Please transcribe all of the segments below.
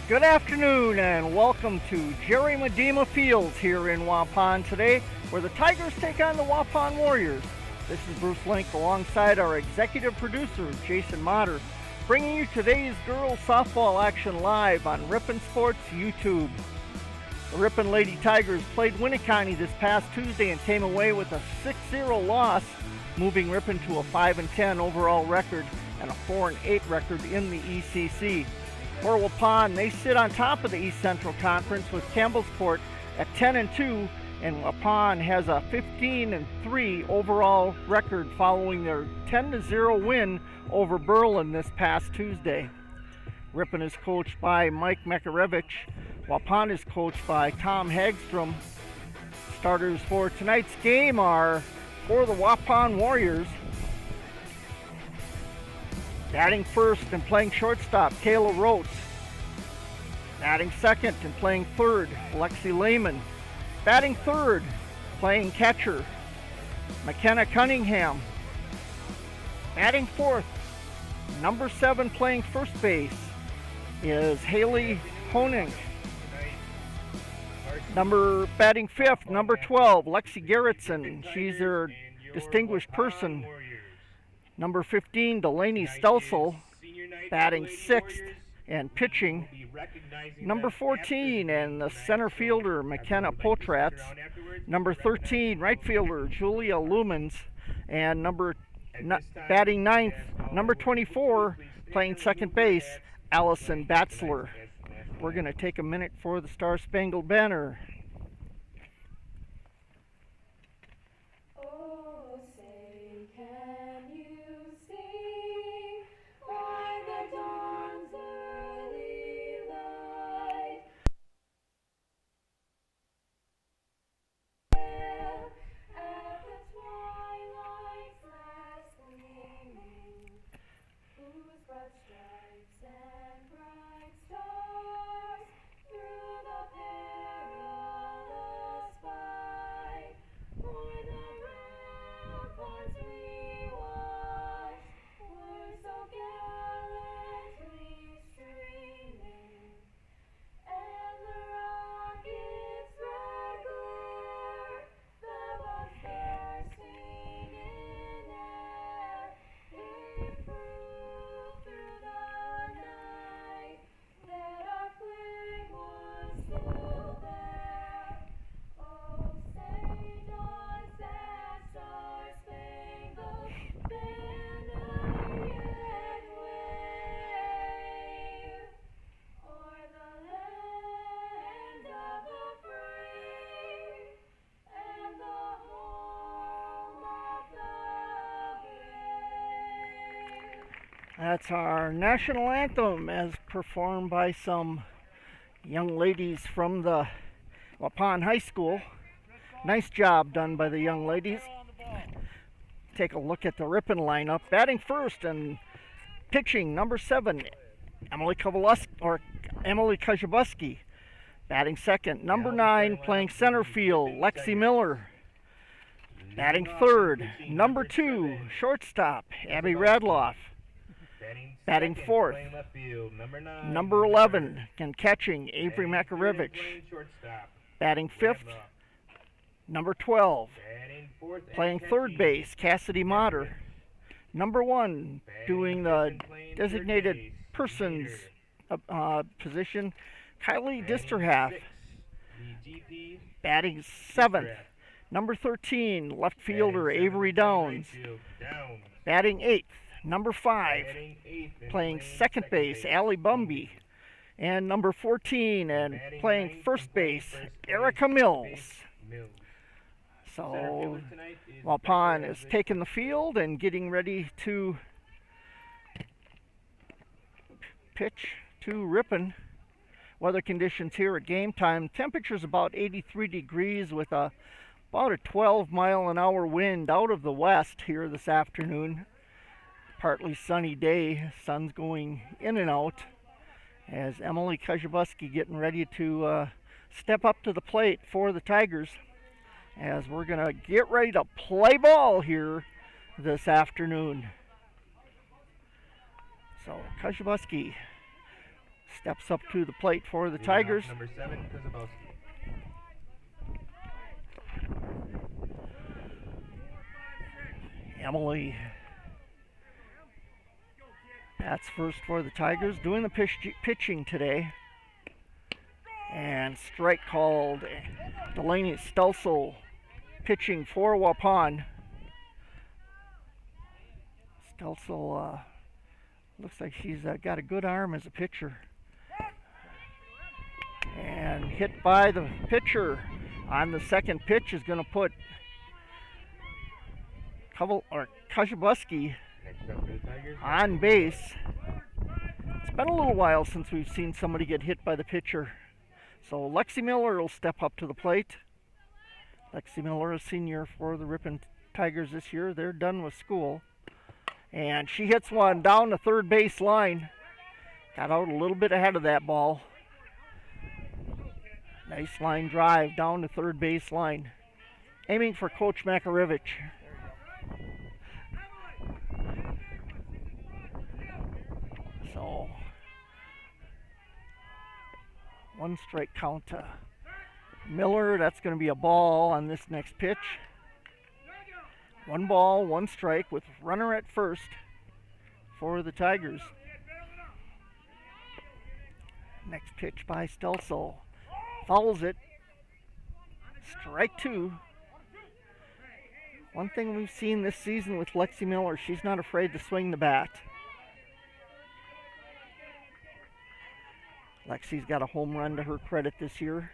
Good afternoon and welcome to Jerry Medema Fields here in Waupun today, where the Tigers take on the Waupun Warriors. This is Bruce Link alongside our executive producer, Jason Motter, bringing you today's girls softball action live on Ripon Sports YouTube. The Ripon Lady Tigers played Winneconne this past Tuesday and came away with a 6-0 loss, moving Ripon to a 5-10 overall record and a 4-8 record in the ECC. For Waupun, they sit on top of the East Central Conference with Campbellsport at 10-2, and Waupun has a 15-3 overall record following their 10-0 win over Berlin this past Tuesday. Ripon is coached by Mike Makarevich. Waupun is coached by Tom Hagstrom. Starters for tonight's game are for the Waupun Warriors. Batting first and playing shortstop, Kayla Rotes. Batting second and playing third, Lexi Lehman. Batting third, playing catcher, McKenna Cunningham. Batting fourth, number 7 playing first base is Haley Honing. Batting fifth, number 12, Lexi Gerritsen. She's their distinguished person. Number 15, Delaney Stelsel, batting sixth and pitching. Number 14, and the center fielder, McKenna Potratz. Number 13, right fielder, Julia Lumens. And batting ninth, number 24, playing second base, Allison Batzler. We're going to take a minute for the Star Spangled Banner. That's our national anthem as performed by some young ladies from the Waupun High School. Nice job done by the young ladies. Take a look at the Ripon lineup. Batting first and pitching, number 7, Emily Kajabuski. Batting second, number 9, playing center field, Lexi Miller. Batting third, number 2, shortstop, Abby Radloff. Batting fourth, number 11, and catching, Avery Makarevich. Batting fifth, number 12, playing third base, Cassidy Motter. Number 1, doing the designated persons position, Kylie Disterhalf. Batting 7th, number 13, left fielder, Avery Downs. Batting 8th, number 5, playing second base, Allie Bumby. And number 14, and playing first base, Erica Mills. So, Waupun is taking the field and getting ready to pitch to Ripon. Weather conditions here at game time. Temperature's about 83 degrees with about a 12-mile-an-hour wind out of the west here this afternoon. Partly sunny day, sun's going in and out as Emily Kajabuski getting ready to step up to the plate for the Tigers as we're going to get ready to play ball here this afternoon. So Kajabuski steps up to the plate for the Tigers. Number 7, Kozabowski. Emily bats first for the Tigers, doing the pitching today. And strike called. Delaney Stelzel pitching for Waupun. Stelzel looks like she's got a good arm as a pitcher. And hit by the pitcher on the second pitch is going to put Kozabowski on base. It's been a little while since we've seen somebody get hit by the pitcher. So Lexi Miller will step up to the plate. Lexi Miller, a senior for the Ripon Tigers this year. They're done with school. And she hits one down the third base line. Got out a little bit ahead of that ball. Nice line drive down the third base line. Aiming for Coach Makarevich. So, one strike count to Miller. That's going to be a ball on this next pitch. One ball, one strike with runner at first for the Tigers. Next pitch by Stelzel. Fouls it. Strike two. One thing we've seen this season with Lexi Miller, she's not afraid to swing the bat. Lexi's got a home run to her credit this year.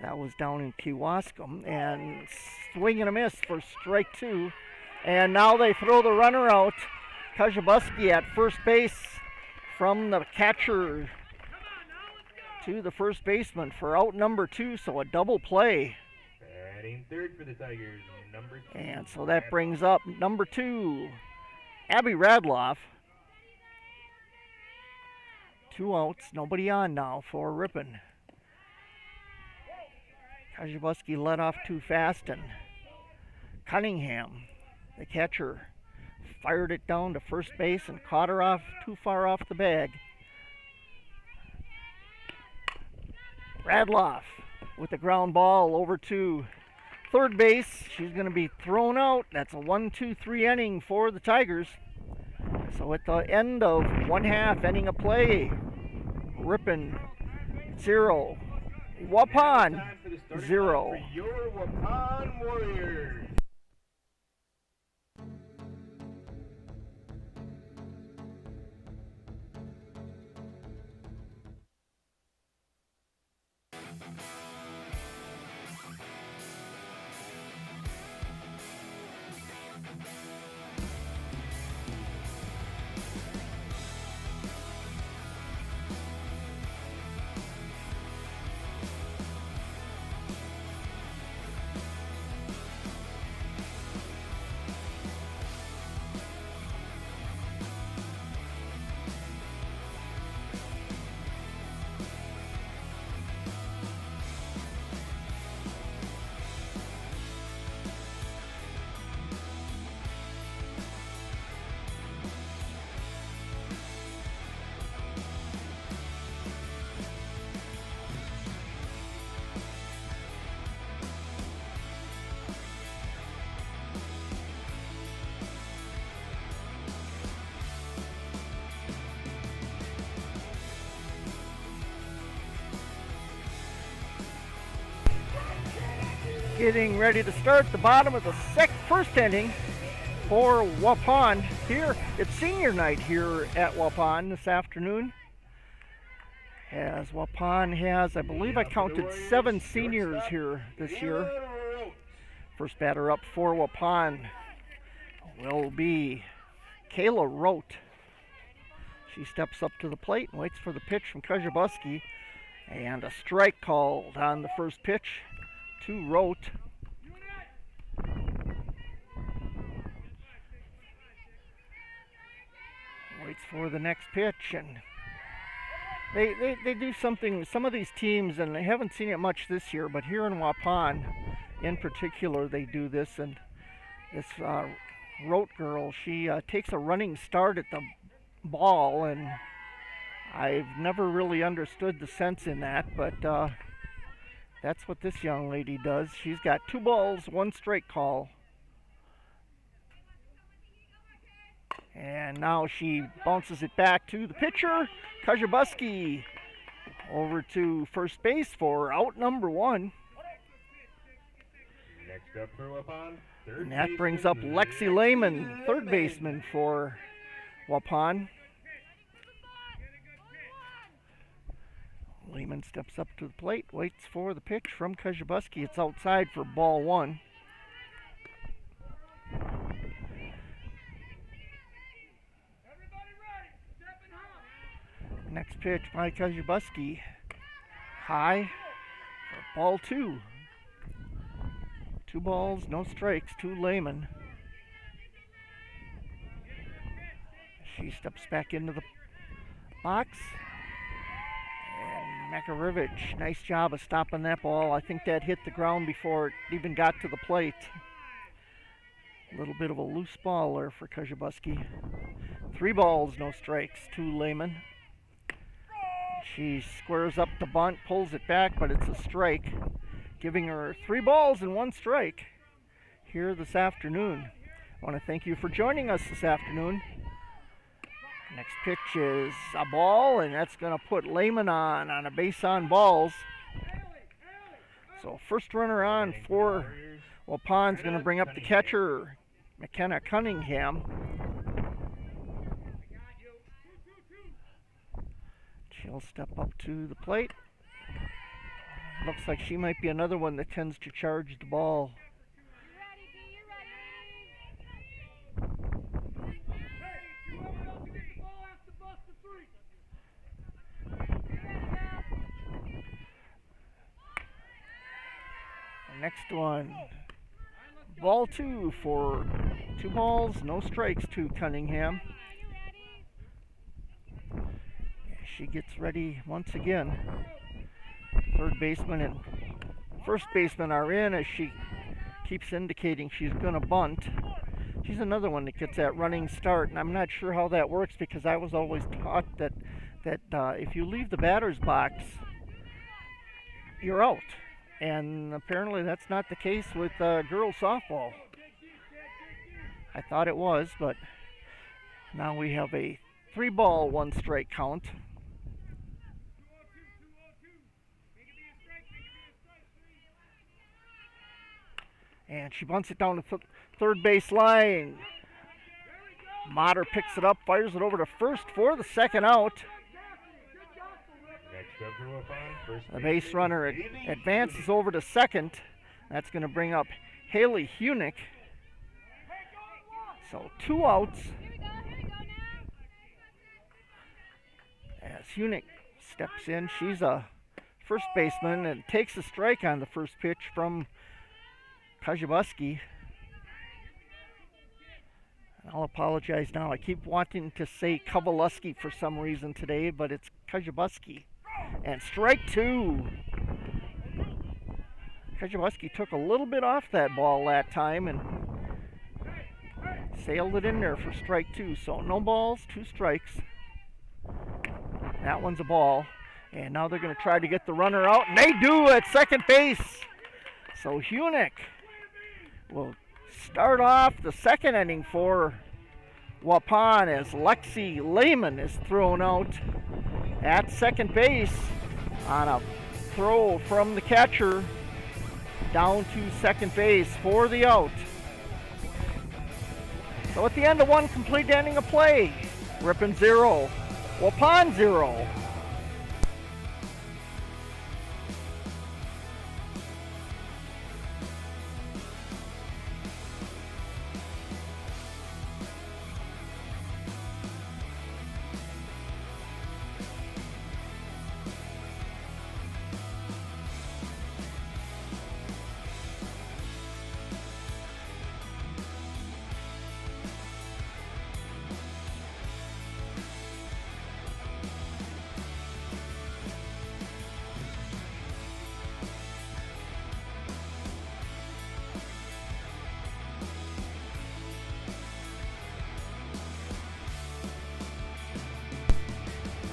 That was down in Kewaskum, and swing and a miss for strike two. And now they throw the runner out. Kozabowski at first base from the catcher to the first baseman for out number 2, so a double play. Batting third for the Tigers, number 2. And so that brings up number 2, Abby Radloff. 2 outs, nobody on now for Ripon. Kozabowski let off too fast, and Cunningham, the catcher, fired it down to first base and caught her off too far off the bag. Radloff with the ground ball over to third base. She's going to be thrown out. That's a 1-2-3 inning for the Tigers. So at the end of 1/2 inning of play, Ripon 0, Waupun 0. For your Waupun Warriors. Getting ready to start the bottom of the first inning for Waupun. Here, it's senior night here at Waupun this afternoon. As Waupun has, I believe I counted 7 seniors here this year. First batter up for Waupun will be Kayla Rote. She steps up to the plate and waits for the pitch from Kozabowski. And a strike called on the first pitch to Rote. Waits for the next pitch, and they do something, some of these teams, and I haven't seen it much this year, but here in Waupun in particular they do this. And this Rote girl, she takes a running start at the ball and I've never really understood the sense in that, but that's what this young lady does. She's got 2 balls, 1 strike call. And now she bounces it back to the pitcher, Kajabuski, over to first base for out number 1. Next up for Waupun, third And that brings baseman, up Lexi Lehman, third baseman for Waupun. Lehman steps up to the plate, waits for the pitch from Kajabuski. It's outside for ball 1. Next pitch by Kajabuski. High for ball 2. 2 balls, no strikes to Lehman. She steps back into the box. And Makarevich, nice job of stopping that ball. I think that hit the ground before it even got to the plate. A little bit of a loose ball there for Kajabuski. 3 balls, no strikes to Lehman. She squares up the bunt, pulls it back, but it's a strike, giving her 3 balls and 1 strike here this afternoon. I want to thank you for joining us this afternoon. Next pitch is a ball, and that's going to put Lehman on a base on balls. So first runner on for Waupun's going to bring up the catcher, McKenna Cunningham. She'll step up to the plate. Looks like she might be another one that tends to charge the ball. The next one, ball 2 for 2 balls, no strikes to Cunningham. She gets ready once again. Third baseman and first baseman are in as she keeps indicating she's going to bunt. She's another one that gets that running start, and I'm not sure how that works because I was always taught that if you leave the batter's box, you're out. And apparently that's not the case with girls softball. I thought it was, but now we have a 3 ball, 1 strike count. And she bunts it down the third base line. Motter picks it up, fires it over to first for the second out. The base runner advances over to second. That's going to bring up Haley Hunick. So 2 outs. As Hunick steps in, she's a first baseman and takes a strike on the first pitch from Kajabuski. I'll apologize now. I keep wanting to say Kowaleski for some reason today, but it's Kajabuski. And strike 2. Kajabuski took a little bit off that ball that time and sailed it in there for strike 2. So no balls, 2 strikes. That one's a ball. And now they're going to try to get the runner out, and they do at second base. So Hunick will start off the second inning for Waupun as Lexi Lehman is thrown out at second base on a throw from the catcher down to second base for the out. So at the end of 1 complete inning of play, Ripon 0, Waupun 0.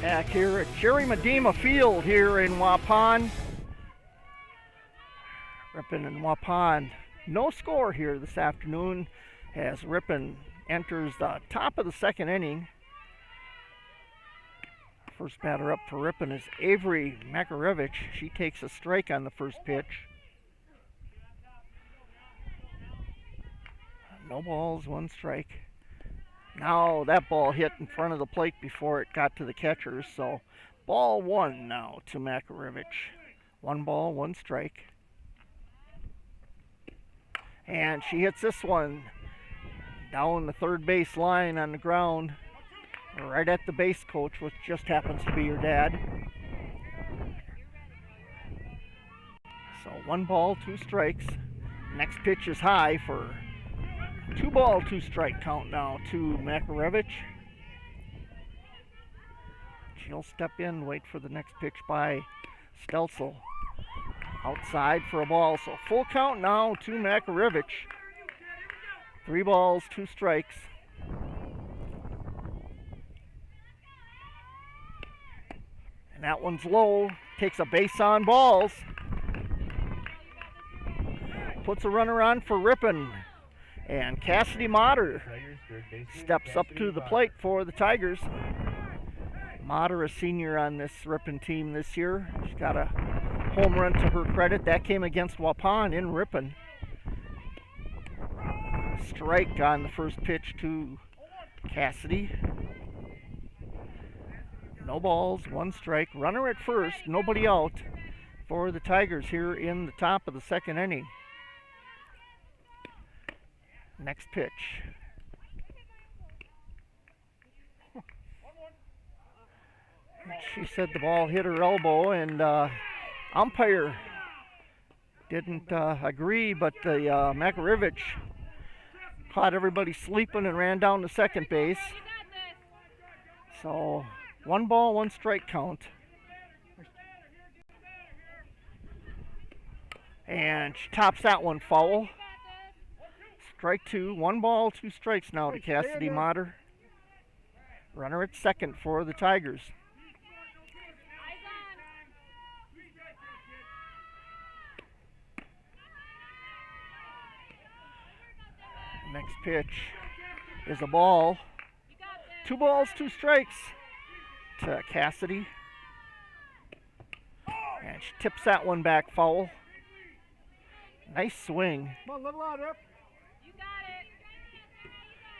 Back here at Jerry Medema Field here in Waupun. Ripon and Waupun. No score here this afternoon as Ripon enters the top of the second inning. First batter up for Ripon is Avery Makarevich. She takes a strike on the first pitch. No balls, one strike. Now that ball hit in front of the plate before it got to the catchers, so ball one now to Makarevich. One ball, one strike. And she hits this one down the third base line on the ground, right at the base coach, which just happens to be your dad. So one ball, two strikes. Next pitch is high for 2 ball, 2 strike count now to Makarevich. She'll step in, wait for the next pitch by Stelzel. Outside for a ball, so full count now to Makarevich. 3 balls, 2 strikes. And that one's low, takes a base on balls. Puts a runner on for Ripon. And Cassidy Motter steps up to the plate for the Tigers. Motter, a senior on this Ripon team this year. She's got a home run to her credit. That came against Waupun in Ripon. Strike on the first pitch to Cassidy. No balls, 1 strike. Runner at first, nobody out for the Tigers here in the top of the second inning. Next pitch. She said the ball hit her elbow, and umpire didn't agree, but the Makarevich caught everybody sleeping and ran down to second base. So 1 ball, 1 strike count. And she tops that one foul. Strike 2, 1 ball, 2 strikes now to Cassidy Motter. Runner at second for the Tigers. Next pitch is a ball. 2 balls, 2 strikes to Cassidy. And she tips that one back foul. Nice swing. Come on, level out, Rip.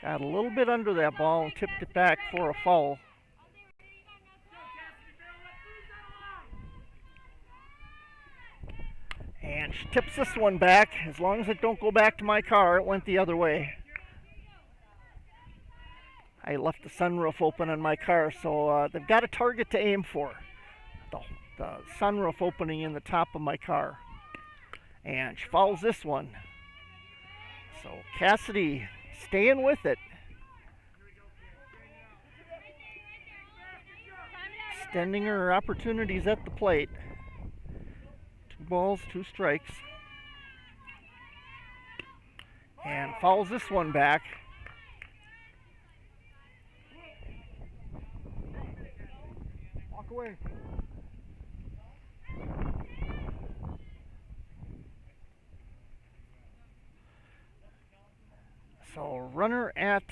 Got a little bit under that ball and tipped it back for a foul. And she tips this one back. As long as it don't go back to my car, it went the other way. I left the sunroof open on my car, so they've got a target to aim for. The sunroof opening in the top of my car. And she fouls this one. So Cassidy staying with it. Extending her opportunities at the plate. 2 balls, 2 strikes. And fouls this one back. Walk away. So runner at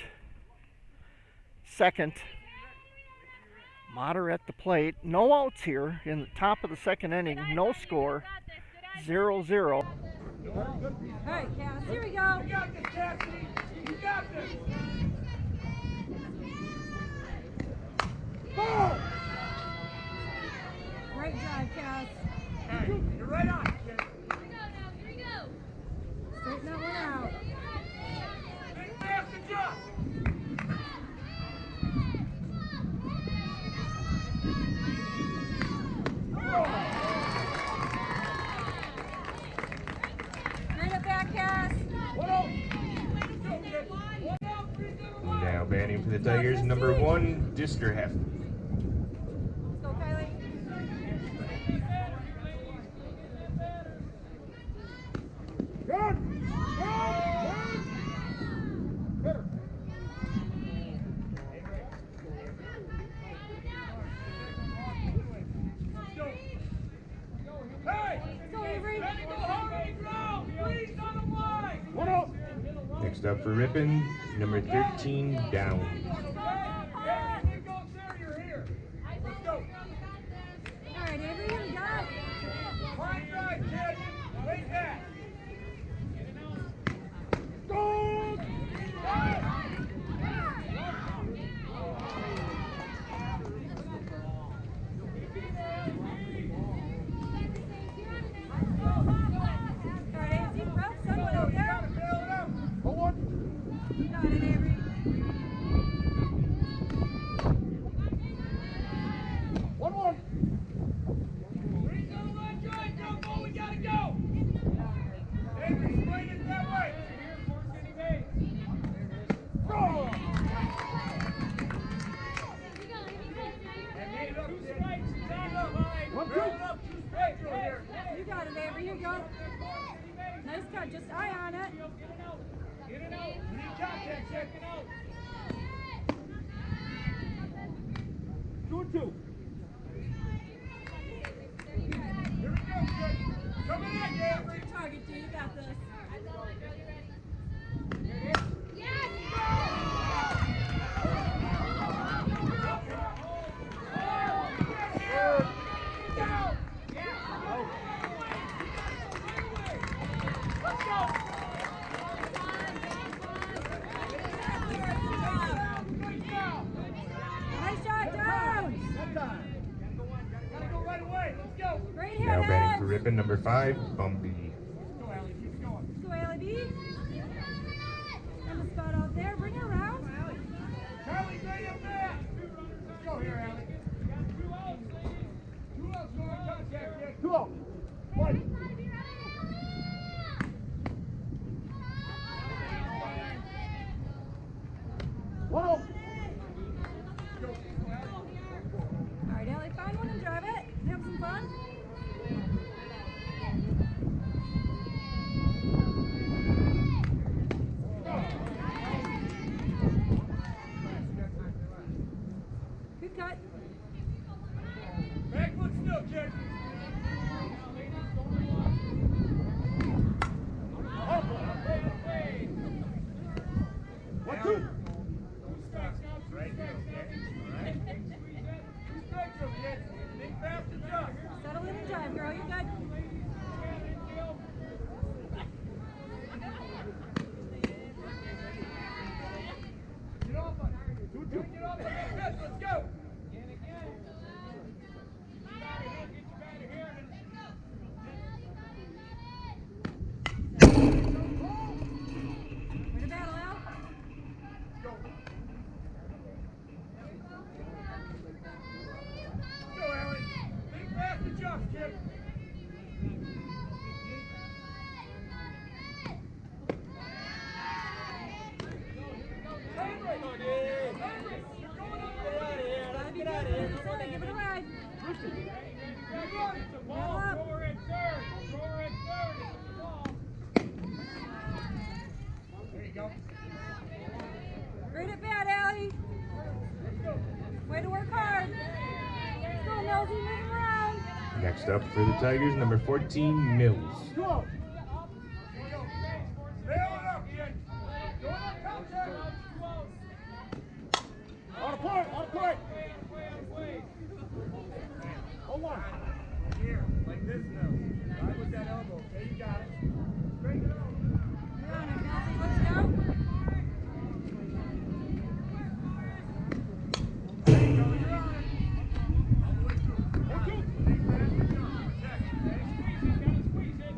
second. Motter at the plate. No outs here in the top of the second inning. No score. 0-0. Hey, Cass, here we go. You got this, Cassidy. You got this. Ball! Great job, Cass. Hey, you're right on, kid. Straighten that one out. Big fast adjust. Bring it back, Cass. Now batting for the Tigers, number 1, Disterheft. Let's go, Kylie. Good. Next up for Ripon, number 13, down. All right, Avery, here we go. Line drive, kid. Way back. All right, Avery, rough, someone out there. Bail it out. You got it, Avery. Breeze on the line drive. Go, Bo. We gotta go. Avery, swing it that way. Go. And lead it up, kid. Lead it up. Bail it up. Two strikes over here. You got it, Avery. Here you go. Nice cut. Just eye on it. Get it out. We need contact. Check it out. 2-2. Here we go, kid. Coming in, Avery. Target, D. You got this. Nice shot, down. Gotta go right away. Let's go. Great hit, Now batting for Ed. Ripon, number 5, Bumpy. Go, Allie. Keep it going. Let's go, Allie B. And the spot out there. Bring it around. Charlie, right up there. Let's go here, Allie. Two outs, ladies. Two outs, no contact, kid. 2 outs. One. All right, Allie, find one and drive it. Have some fun. Good cut. Back foot still, kid. One, two. Right here, okay? All right. Two strikes, kid. Think fast and jump. Settle in and drive, girl. You're good. Get off on 2-2. Get off on that pitch. Let's go. Way to battle, Al. Go, Allie. Think fast and jump, kid. Get out of here. Give it a ride. Battle up. There you go. Great at bat, Allie. Way to work hard. Let's go, Millsy. Move around. Next up for the Tigers, number 14, Mills. Go. Bail it up, kid. Go on contact. On point, on point. Hold on. Here, like this now. Right with that elbow. There you got it. Straighten it out. You're on it, Millsy. Let's go. There you go, you're on it. All the way through. 1-2. Think fast and jump. Protect, okay? Squeeze it, gotta squeeze it.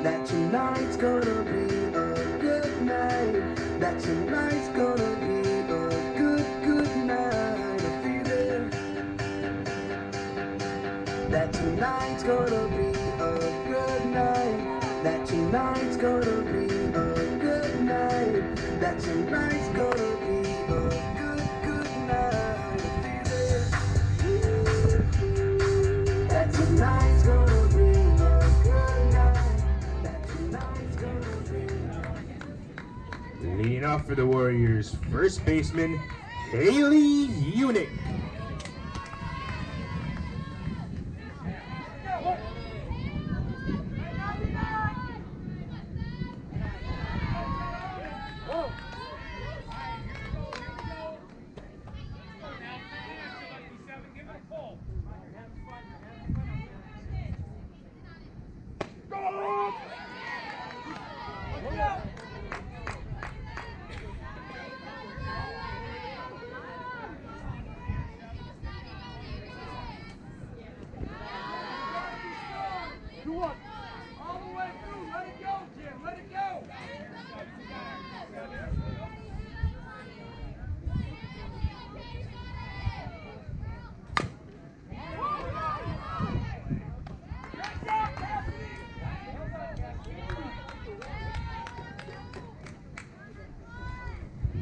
that tonight's gonna be a good night, that tonight's gonna be a good night. I feel it, that tonight's gonna be a good night, that tonight's gonna be a good night, that tonight's gonna be a good night. I feel it, that tonight's gonna be a good night, that tonight's gonna be. Leading off for the Warriors, first baseman Haley Unick. All the way through. Let it go, Jim. Let it go.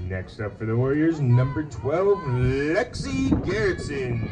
Next up for the Warriors, number 12, Lexi Garrettson.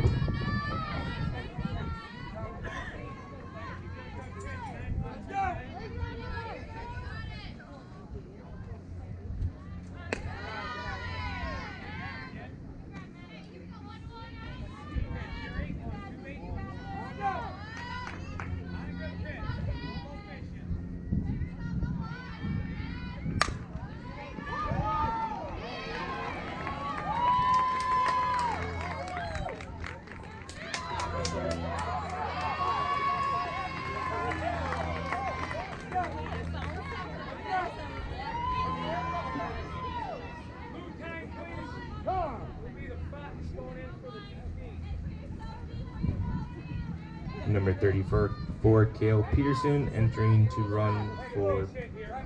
Number 34, Kale Peterson, entering to run for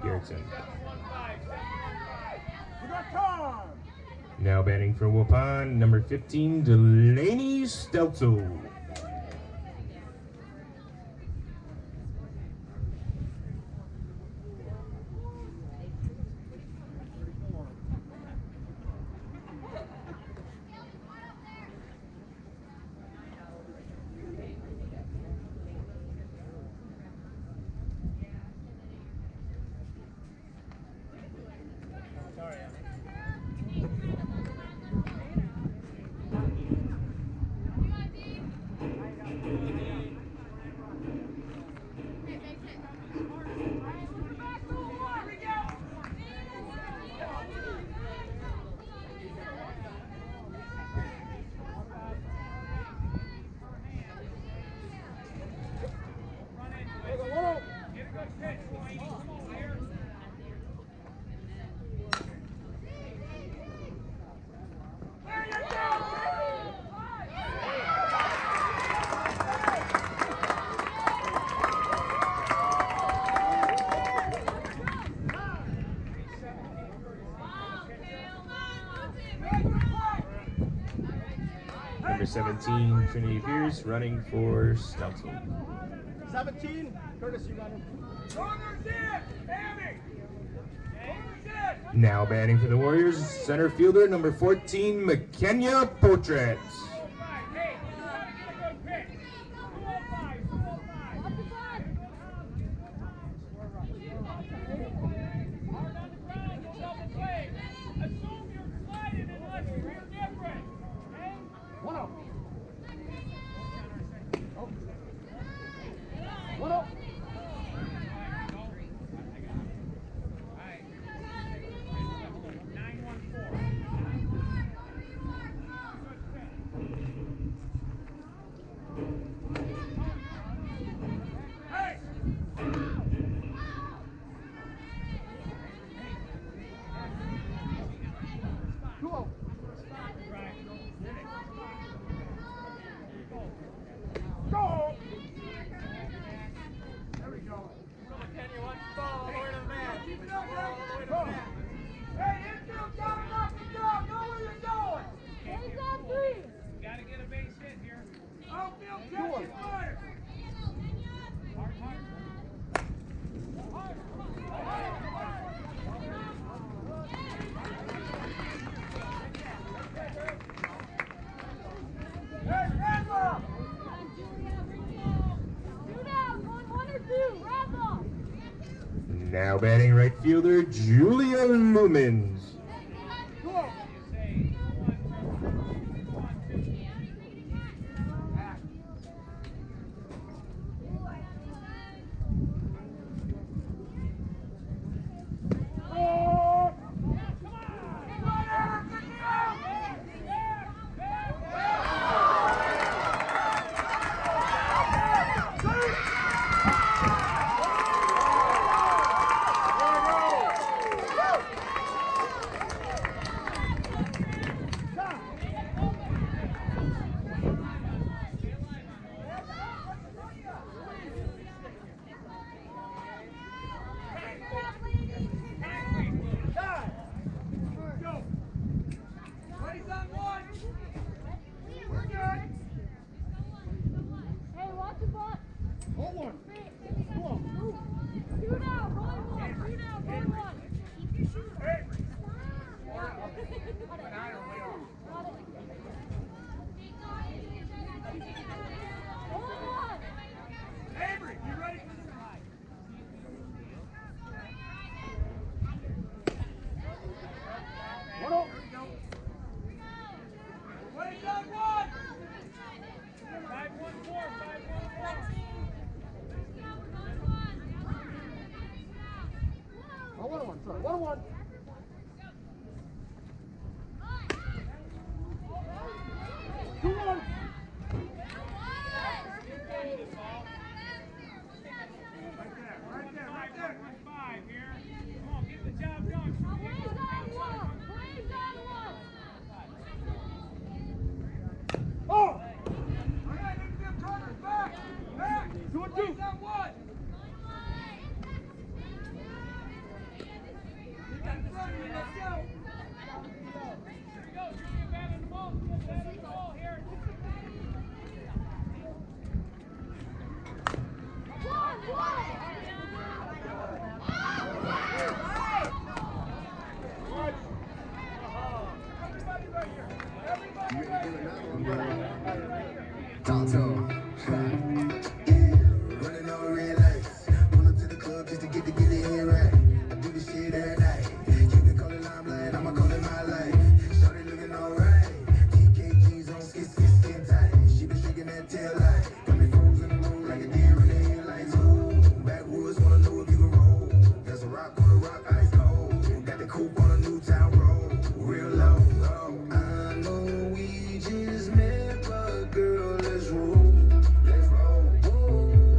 Garrettson. Now batting for Waupun, number 15, Delaney Stelzo. Number 17, Trinity Pierce, running for Stelzo. 17, courtesy runner. Corner's in, Tammy. Corner's in. Now batting for the Warriors, center fielder, number 14, McKenya Portrait. Hey, you gotta get a good pitch. 205, 205. Hard on the ground, you'll double play. Assume you're sliding unless you're different. Okay? 1-0. 1-0. Now batting right fielder Julia Lumens. Tonto. Running on red lights. Pull up to the club just to get the head right. I do this shit every night. You can call it limelight, I'ma call it my life. Shawty looking alright. TKG's on skin tight. She been shaking that tail light. Got me frozen in the road like a deer in the headlights. Ooh, backwoods wanna know if you can roll. There's a rock on the rock, ice cold. Got the coupe on a new town road. Real low. I know we just met, but girl, let's roll. Let's roll.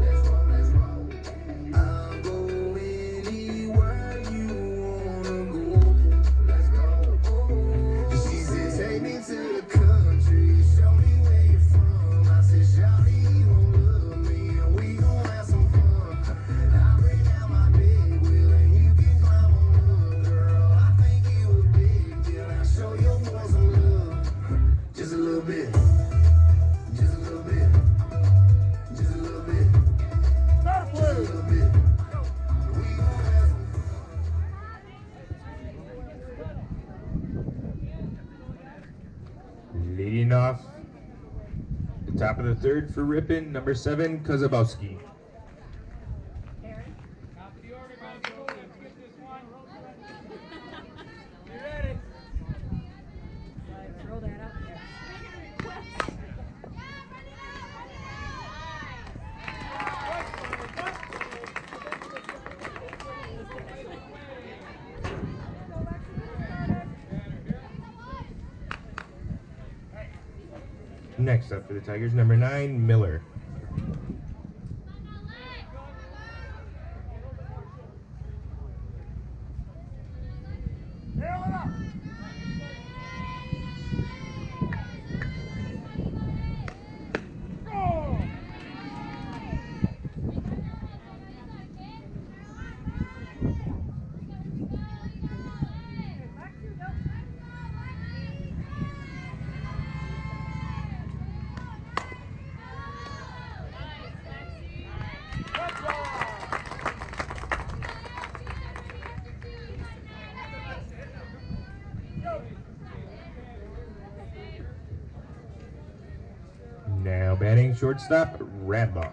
Let's roll. Let's roll. I'll go anywhere you wanna go. Let's go. She said, take me to the country. Show me where you're from. I said, shawty, you gon' love me, and we gon' have some fun. I'll bring out my big wheel, and you can climb on up, girl. I think you a big deal. I'll show your boys some love. Just a little bit. Just a little bit. Just a little bit. Just a little bit. We gon' have some Leading off the top of the third for Ripon, number 7, Kozabowski. Throw that out there. Next up for the Tigers, number 9, Miller. Nail it up. Go! Now batting shortstop, Radloff.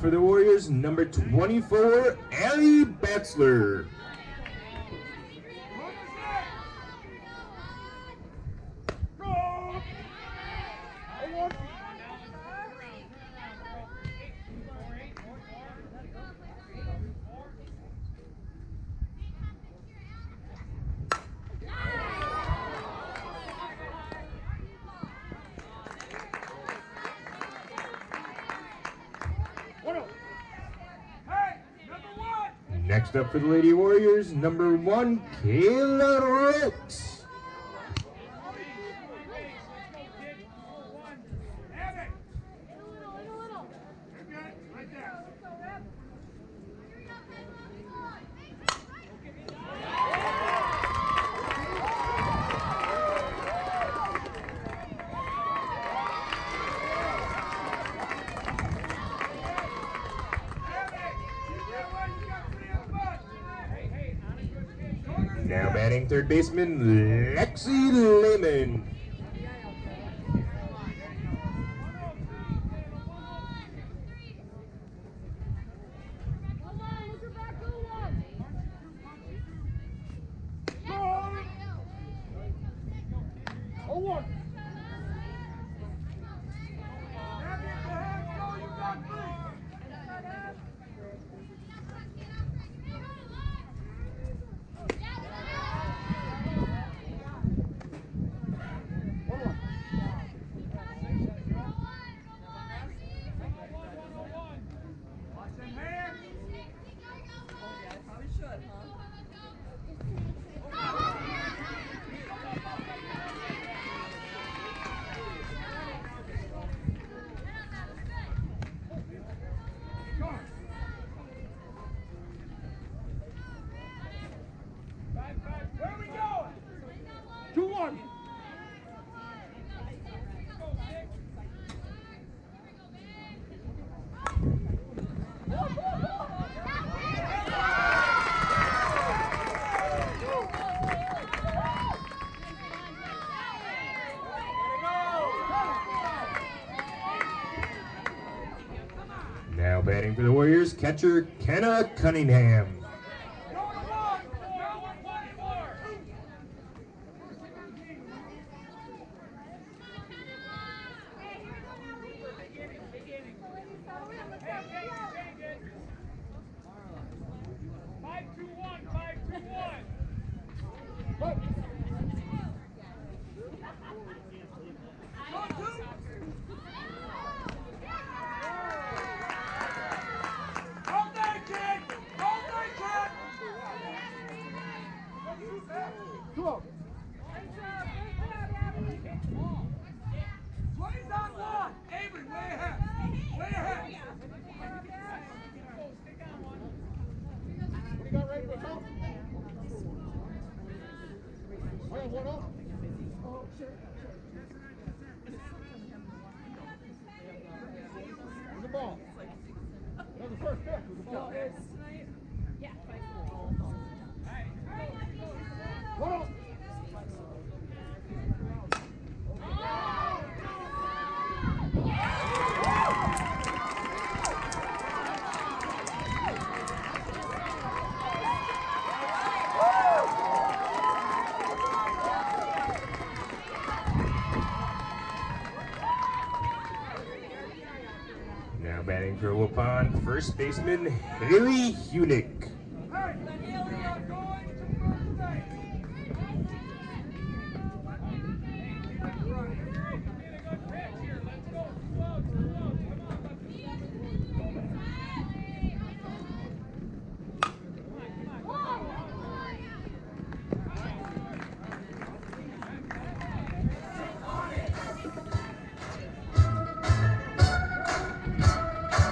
for the Warriors, number 24, Allie Batzler. Next up for the Lady Warriors, number 1, Kayla Rooks. Now batting third baseman, Lexi Lehman. Where we going? 2-1. Now batting for the Warriors, catcher Kenna Cunningham. Now batting for Waupun, first baseman Haley Hunick.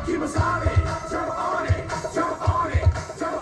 Keep us on it, jump on it, jump on it, jump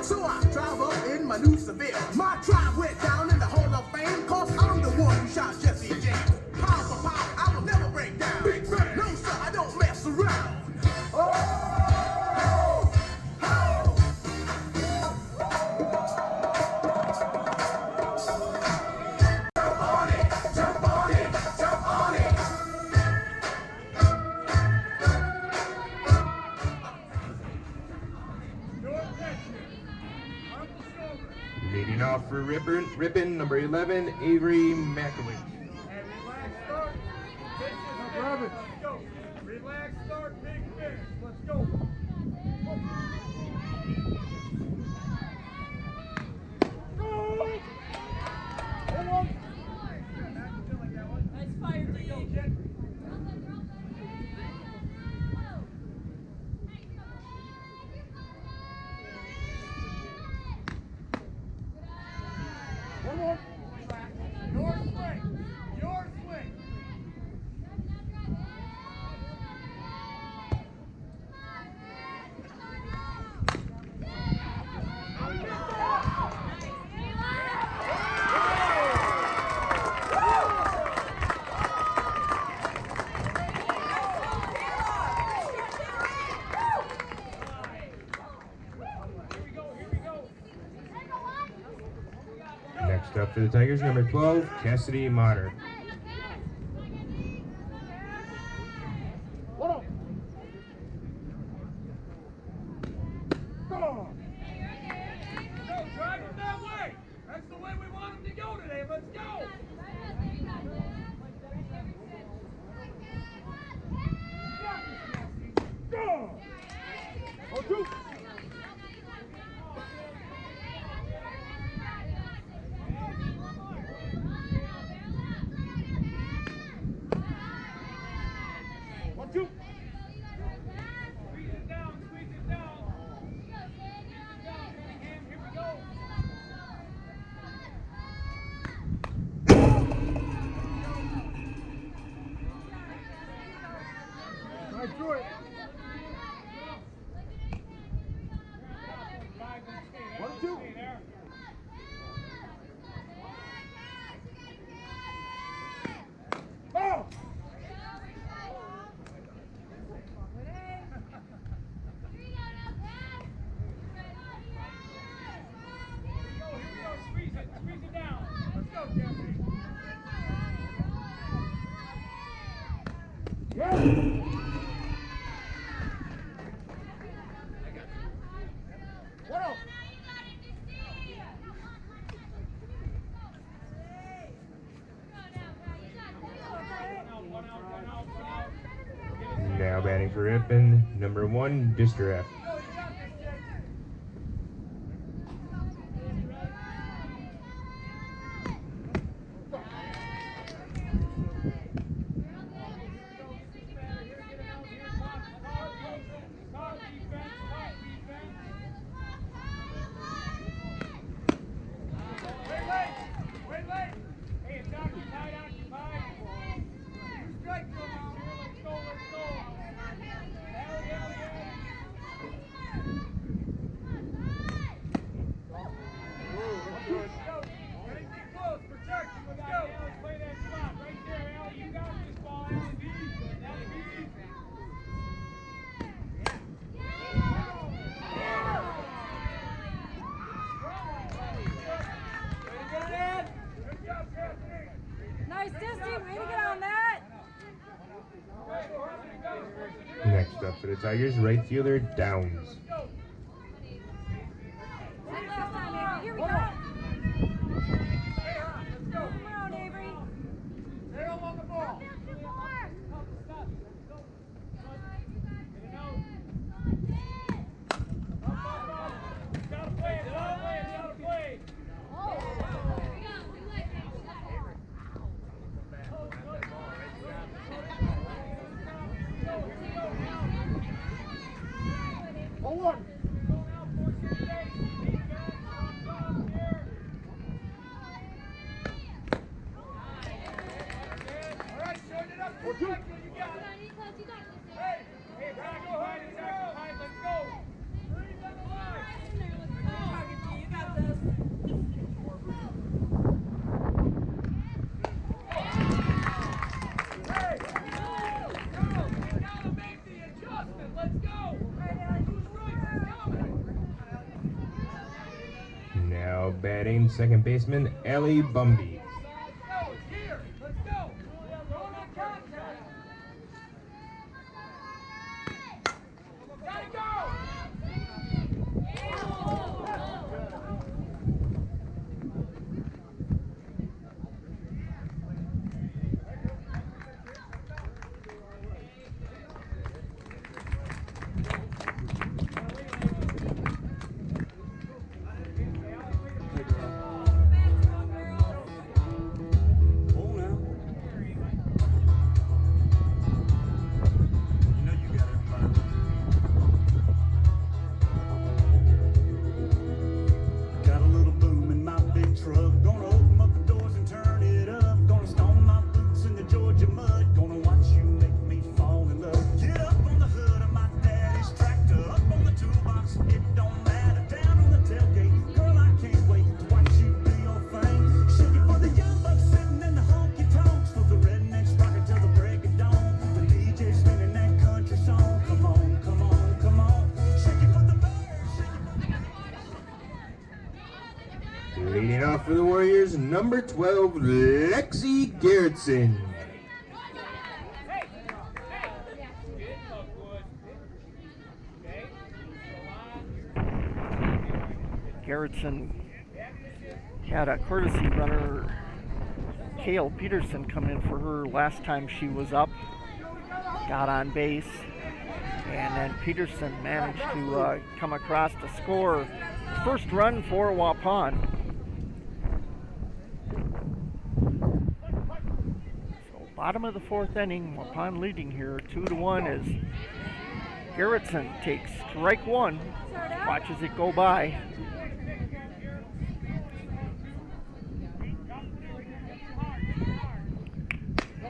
So I drive up in my new Seville. My tribe went down in the Hall of Fame, cause I'm the one who shot Jesse James. Power for power, I will never break down. Big man. No, sir, I don't mess around. Leading off for Ripon, number 11, Avery McAwee. And relax start. Let's go. Relax start, big finish. Let's go. Nice fire, Lee. One more. Your swing. Your swing. Next up for the Tigers, number 12, Cassidy Motter. Hold on. Go, drive it that way. That's the way we want him to go today. Let's go. Go. Oh, two. One, two. Squeeze it down, squeeze it down. Here we go. Nice joy. One, two. Oh! Squeeze it down. Let's go, Jesse. Yeah. What else? Now batting for Ripon, number 1, Dister F. Nice distance. Way to get on that. Next up for the Tigers, right fielder Downs. Like last time, Avery. Here we go. Come around, Avery. Stay on the ball. Gotta play it, gotta play it, gotta play it. Hold Batting second baseman Ellie Bumby. Got a little boom in my big truck. Gonna open up the doors and turn it up. Gonna stomp my boots in the Georgia mud. Gonna watch you make me fall in love. Get up on the hood of my daddy's tractor. Up on the toolbox, it don't matter. Down on the tailgate, girl, I can't wait to watch you do your thing. Shake it for the young bucks sitting in the honky tonks. For the rednecks rocking till the break of dawn. The DJ spinning that country song. Come on, come on, come on. Shake it for the birds. Shake it for the Leading off for the Warriors, number 12, Lexi Gerritsen. Gerritsen had a courtesy runner, Kale Peterson, come in for her last time she was up, got on base, and then Peterson managed to come across to score first run for Waupun. So bottom of the fourth inning, Waupun leading here 2-1 as Gerritsen takes strike one, watches it go by.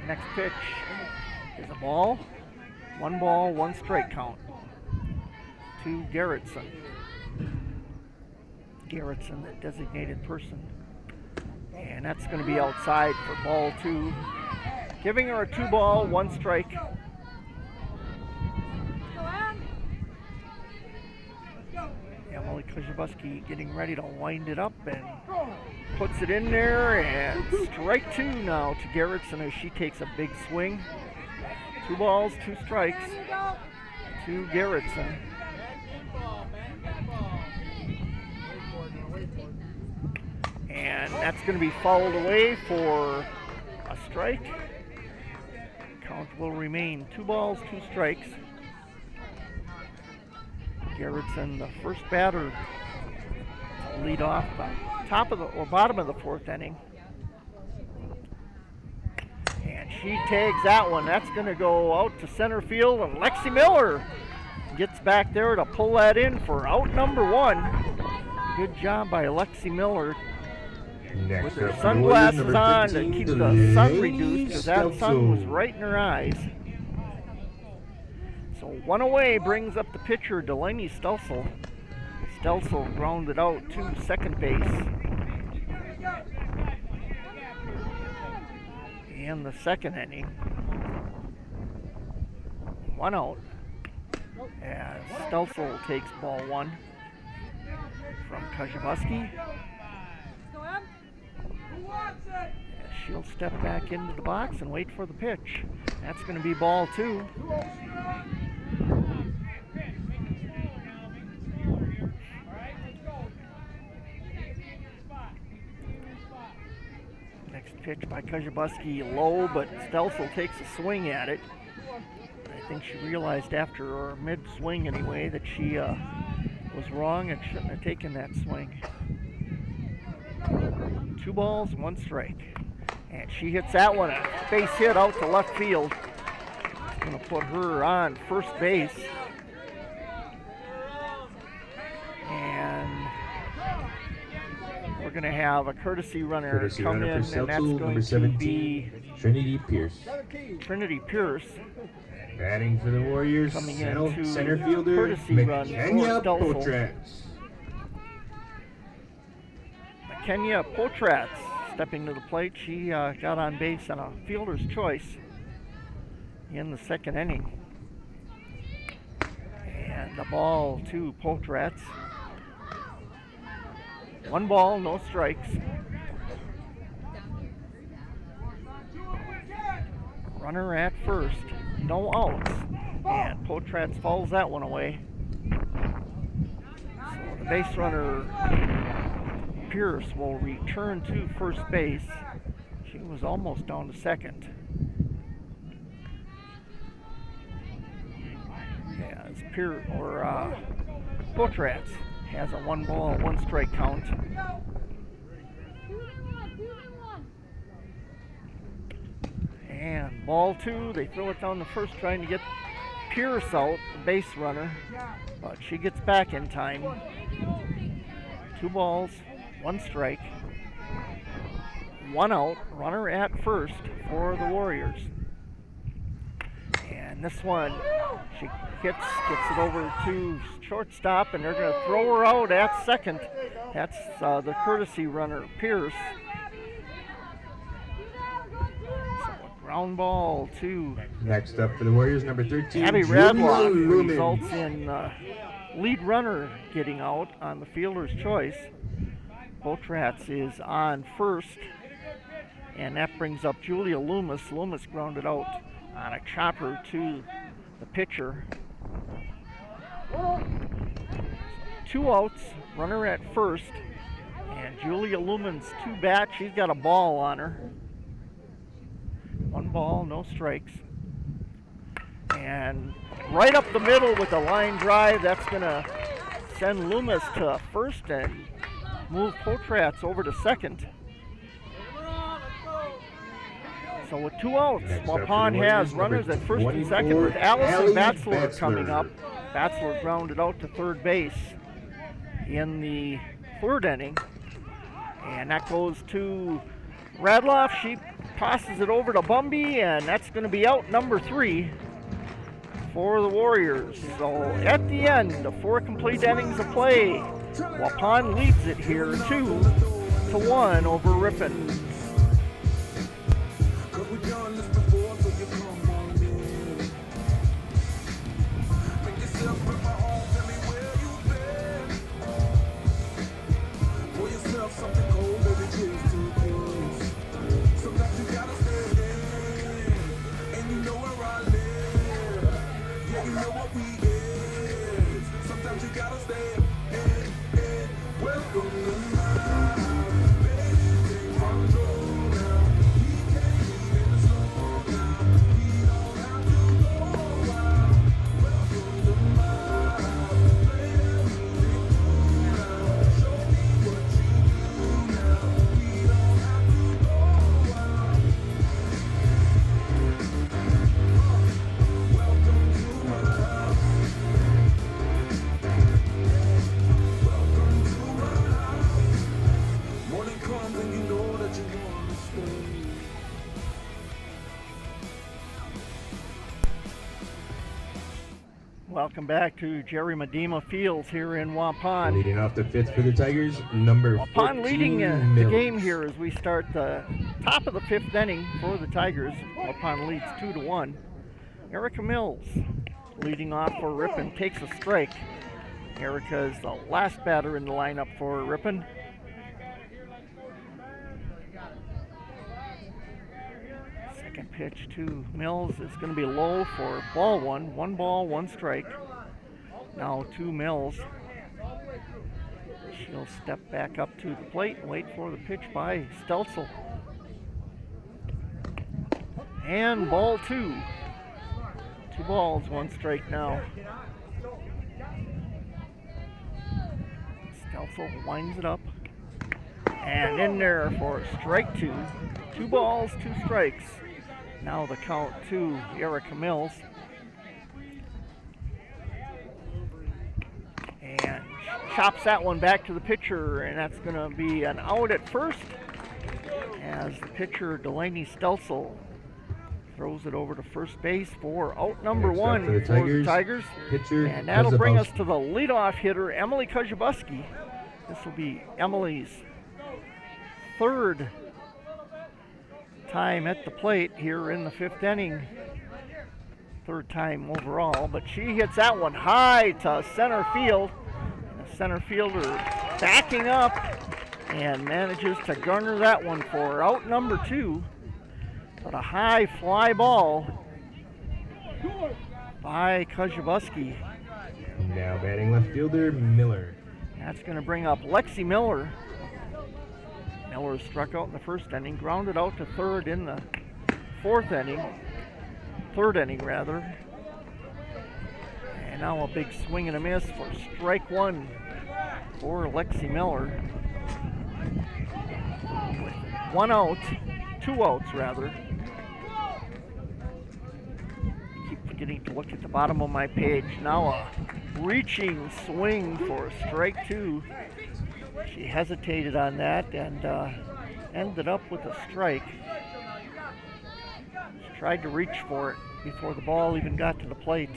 Next pitch is a ball. 1 ball, 1 strike count to Gerritsen. Gerritsen, the designated person. And that's going to be outside for ball 2. Giving her a 2 ball, 1 strike. Emily Kozhebusky getting ready to wind it up and puts it in there, and strike 2 now to Gerritsen as she takes a big swing. 2 balls, 2 strikes to Gerritsen. And that's going to be fouled away for a strike. Count will remain 2 balls, 2 strikes. Gerritsen, the first batter, to lead off the top of the or bottom of the fourth inning. And she tags that one. That's going to go out to center field, and Lexi Miller gets back there to pull that in for out number 1. Good job by Lexi Miller Next with her up, sunglasses number on to 15, keep the sun Delaney reduced, because that sun was Stelzo. right in her eyes. So 1 away brings up the pitcher, Delaney Stelzo. Stelzo grounded out to second base. In the second inning, 1 out as Stelzo takes ball 1 from Kozhebusky. She'll step back into the box and wait for the pitch. That's going to be ball 2. Next pitch by Kozhebusky, low, but Stelzo takes a swing at it. I think she realized after, or mid-swing anyway, that she was wrong and shouldn't have taken that swing. 2 balls, 1 strike. And she hits that one, a base hit out to left field. It's going to put her on first base. And we're going to have a courtesy runner come in, and that's number going to 17, be Trinity Pierce. Trinity Pierce. Batting for the Warriors, Coming center into fielder courtesy run Kenya for Stelzo. Potratz. Kenya Potratz stepping to the plate. She got on base on a fielder's choice in the second inning. And the ball to Potratz. 1 ball, no strikes. Runner at first, no outs. And Potratz fouls that one away. So the base runner, Pierce, will return to first base. She was almost down to second. As Potratz has a 1 ball, 1 strike count. And ball 2, they throw it down the first, trying to get Pierce out, the base runner, but she gets back in time. 2 balls, 1 strike, 1 out, runner at first for the Warriors. And this one, she gets it over to shortstop, and they're going to throw her out at second. That's the courtesy runner, Pierce. Ground ball 2. Next up for the Warriors, number 13, Abby Julia Radloff Lumen. results in lead runner getting out on the fielder's choice. Potratz is on first, and that brings up Julia Loomis. Loomis grounded out on a chopper to the pitcher. 2 outs, runner at first, and Julia Loomis 2 bat. She's got a ball on her. 1 ball, no strikes. And right up the middle with a line drive, that's going to send Loomis to first and move Potratz over to second. So with 2 outs, Waupun has runners at first and second with Allison Batzler coming up. Batzler grounded out to third base in the 3rd inning. And that goes to Radloff. She passes it over to Bumby, and that's going to be out number 3 for the Warriors. So at the end of 4 complete innings of play, Waupun leads it here 2-1 over Ripon. Welcome back to Jerry Medema Fields here in Waupun. Leading off the 5th for the Tigers, number 14, Waupun leading the Mills. game here as we start the top of the 5th inning for the Tigers. Waupun leads 2-1. Erica Mills leading off for Ripon takes a strike. Erica is the last batter in the lineup for Ripon. Second pitch to Mills is going to be low for ball 1. 1 ball, 1 strike. Now to Mills. She'll step back up to the plate and wait for the pitch by Stelzel. And ball 2. 2 balls, 1 strike now. Stelzel winds it up. And in there for strike 2. 2 balls, 2 strikes. Now the count to Erica Mills. And chops that one back to the pitcher, and that's going to be an out at first as the pitcher, Delaney Stelzel, throws it over to first base for out number 1 for the Tigers. Pitcher, and that'll bring us to the leadoff hitter, Emily Kozibuski. This will be Emily's 3rd time at the plate here in the 5th inning. 3rd time overall, but she hits that one high to center field. And the center fielder backing up and manages to garner that one for out number 2. But a high fly ball by Kozhevsky. Now batting left fielder Miller. That's going to bring up Lexi Miller. Miller struck out in the first inning, grounded out to third in the third inning rather. And now a big swing and a miss for strike 1 for Lexi Miller. With 1 out, 2 outs rather. Keep forgetting to look at the bottom of my page. Now a reaching swing for strike 2. She hesitated on that and ended up with a strike. She tried to reach for it before the ball even got to the plate.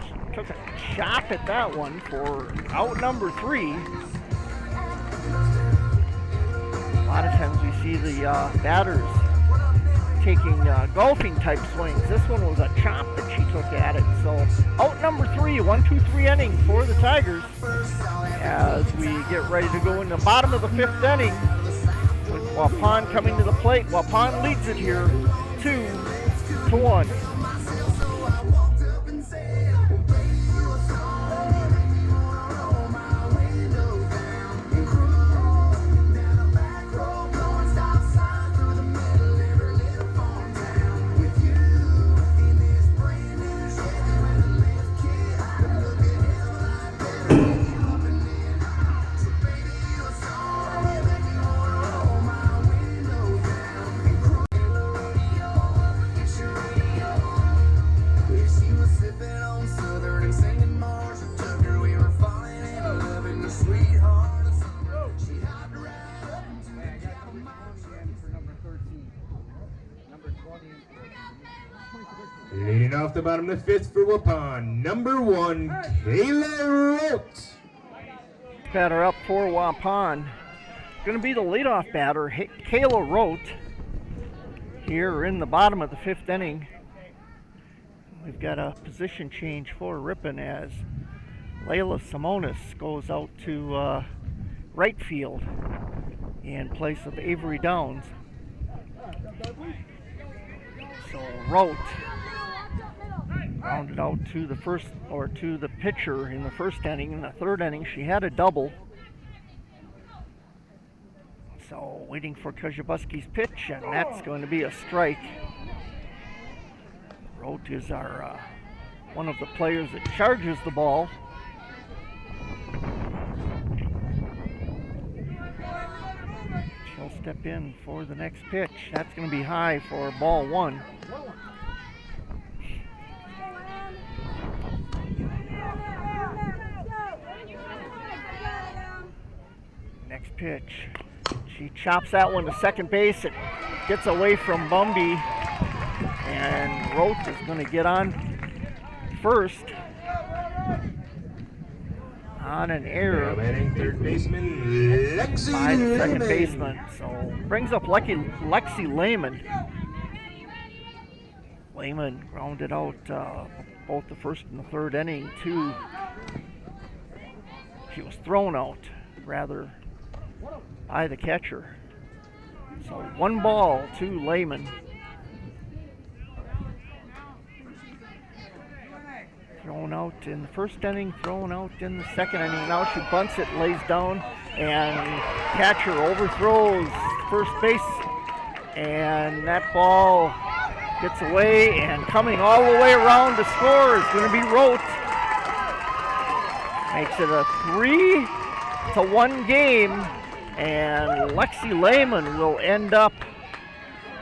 She took a chop at that one for out number 3. A lot of times we see the batters taking golfing type swings. This one was a chop that she took at it. So out number 3, 1-2-3 inning for the Tigers as we get ready to go in the bottom of the 5th inning with Waupun coming to the plate. Waupun leads it here 2-1. Leading off the bottom of the 5th for Waupun, number 1, Kayla Rote. Batter up for Waupun. Going to be the leadoff batter, Kayla Rote, here in the bottom of the 5th inning. We've got a position change for Ripon as Layla Simonis goes out to right field in place of Avery Downs. So Rote rounded out to the pitcher in the first inning. In the third inning, she had a double. So waiting for Kozhevsky's pitch, and that's going to be a strike. Rote is our one of the players that charges the ball. She'll step in for the next pitch. That's going to be high for ball 1. Next pitch. She chops that one to second base. It gets away from Bumby. And Rote is going to get on first on an error Batting third baseman Lexi by the second Lehman. baseman. So brings up Lexi Lehman. Lehman grounded out both the first and the third inning too. She was thrown out rather by the catcher. So 1 ball to Lehman. Thrown out in the first inning, thrown out in the second inning. Now she bunts it, lays down, and catcher overthrows first base. And that ball gets away, and coming all the way around to score is going to be Rote. Makes it a 3-1 game, and Lexi Lehman will end up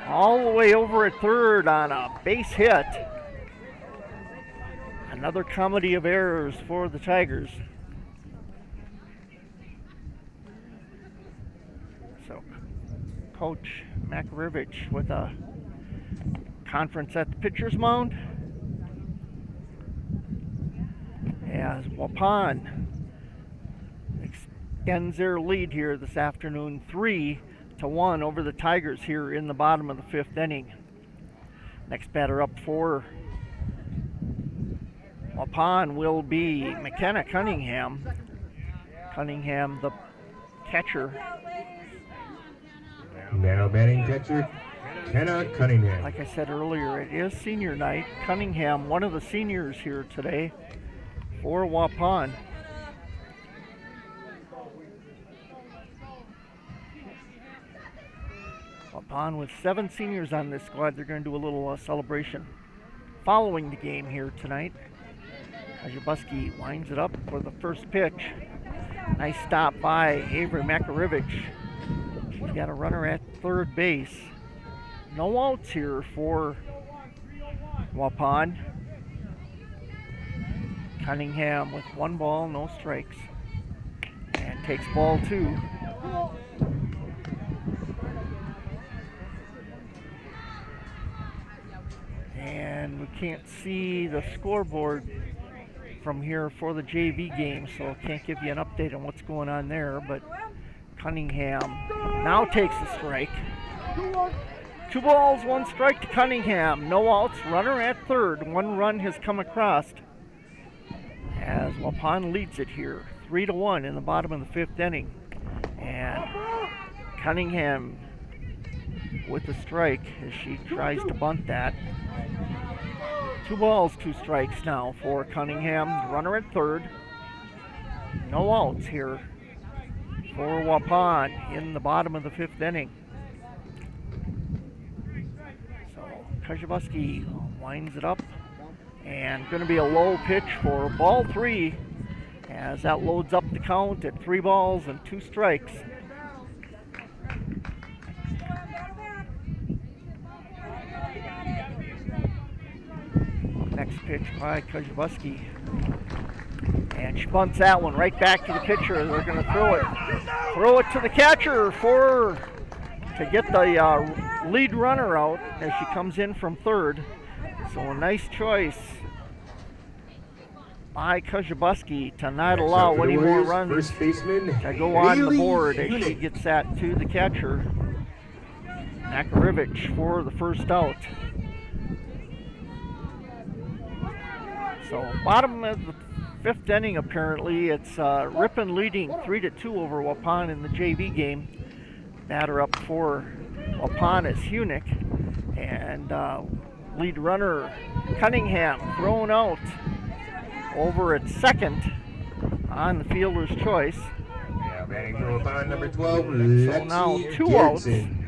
all the way over at third on a base hit. Another comedy of errors for the Tigers. So, Coach Makarevich with a conference at the pitcher's mound. As Waupun extends their lead here this afternoon, 3-1 over the Tigers here in the bottom of the 5th inning. Next batter up for Waupun will be McKenna Cunningham. Cunningham, the catcher. Now batting catcher, Kenna Cunningham. Like I said earlier, it is senior night. Cunningham, one of the seniors here today for Waupun. Waupun with 7 seniors on this squad. They're going to do a little celebration following the game here tonight. Kajabuski winds it up for the first pitch. Nice stop by Avery Makarevich. She's got a runner at third base. No outs here for Waupun. Cunningham with 1 ball, no strikes. And takes ball 2. And we can't see the scoreboard from here for the JV game, so I can't give you an update on what's going on there, but Cunningham now takes the strike. 2 balls, 1 strike to Cunningham. No outs, runner at third. 1 run has come across as Waupun leads it here, 3-1 in the bottom of the 5th inning. And Cunningham with the strike as she tries to bunt that. 2 balls, 2 strikes now for Cunningham. Runner at third. No outs here for Waupun in the bottom of the 5th inning. So Kajabuski winds it up, and going to be a low pitch for ball 3 as that loads up the count at 3 balls and 2 strikes. Next pitch by Kajabuski. And she bunts that one right back to the pitcher. They're going to throw it to the catcher to get the lead runner out as she comes in from third. So a nice choice by Kajabuski to not allow any more runs to go on the board as she gets that to the catcher. Makarevich for the first out. So bottom of the 5th inning, apparently it's Ripon leading 3-2 over Waupun in the JV game. Batter up for Waupun is Hunick, and lead runner Cunningham thrown out over at second on the fielder's choice. Now batting for Waupun, number 12, So Lexi now 2 Gerritsen.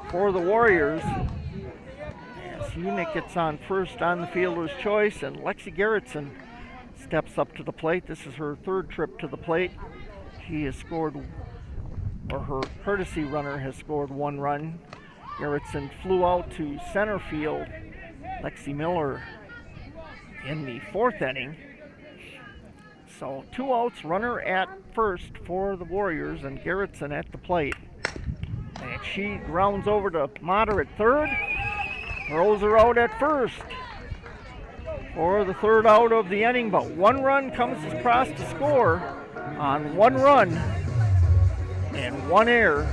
outs for the Warriors. Hunick gets on first on the fielder's choice, and Lexi Gerritsen steps up to the plate. This is her 3rd trip to the plate. She has scored, or her courtesy runner has scored 1 run. Gerritsen flew out to center field. Lexi Miller in the 4th inning. So 2 outs, runner at first for the Warriors, and Gerritsen at the plate. And she grounds over to Motter at third. Throws her out at first for the 3rd out of the inning, but 1 run comes across to score on 1 run and 1 error.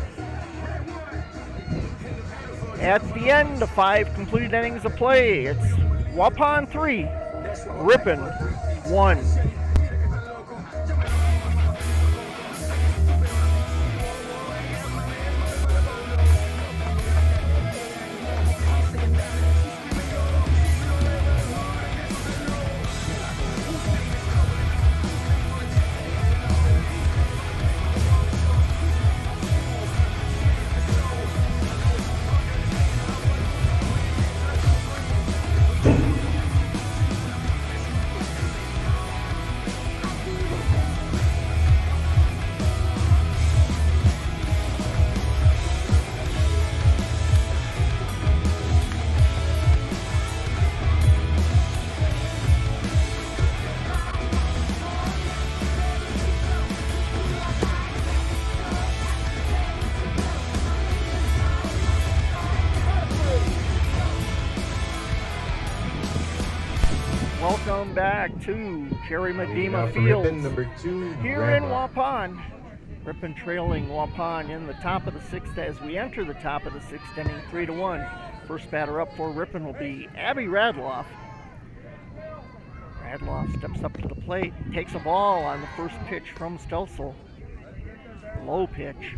At the end of 5 completed innings of play, it's Waupun 3, Ripon 1. Welcome back to Jerry Medema Fields Ripon, number 2, here in Waupun. Ripon trailing Waupun in the top of the 6th as we enter the top of the 6th inning, 3-1. First batter up for Ripon will be Abby Radloff. Radloff steps up to the plate, takes a ball on the first pitch from Stelsel. Low pitch.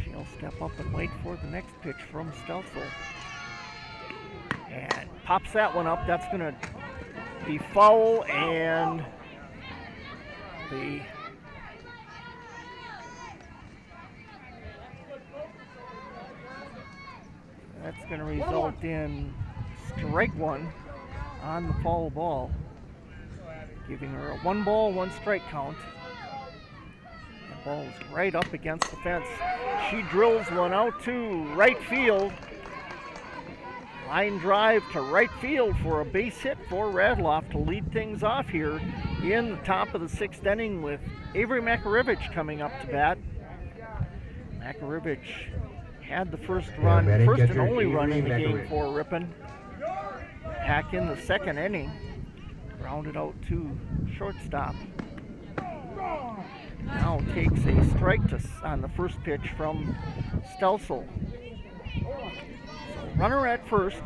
She'll step up and wait for the next pitch from Stelsel. And pops that one up. That's going to be foul, and that's going to result in strike one on the foul ball, giving her a 1-ball, 1-strike count. The ball's right up against the fence. She drills one out to right field. Line drive to right field for a base hit for Radloff to lead things off here in the top of the 6th inning, with Avery Makarevich coming up to bat. Makarevich had the first run, first and only run in the game for Ripon. Back in the 2nd inning, grounded out to shortstop. Now takes a strike on the first pitch from Stelsel. So runner at first,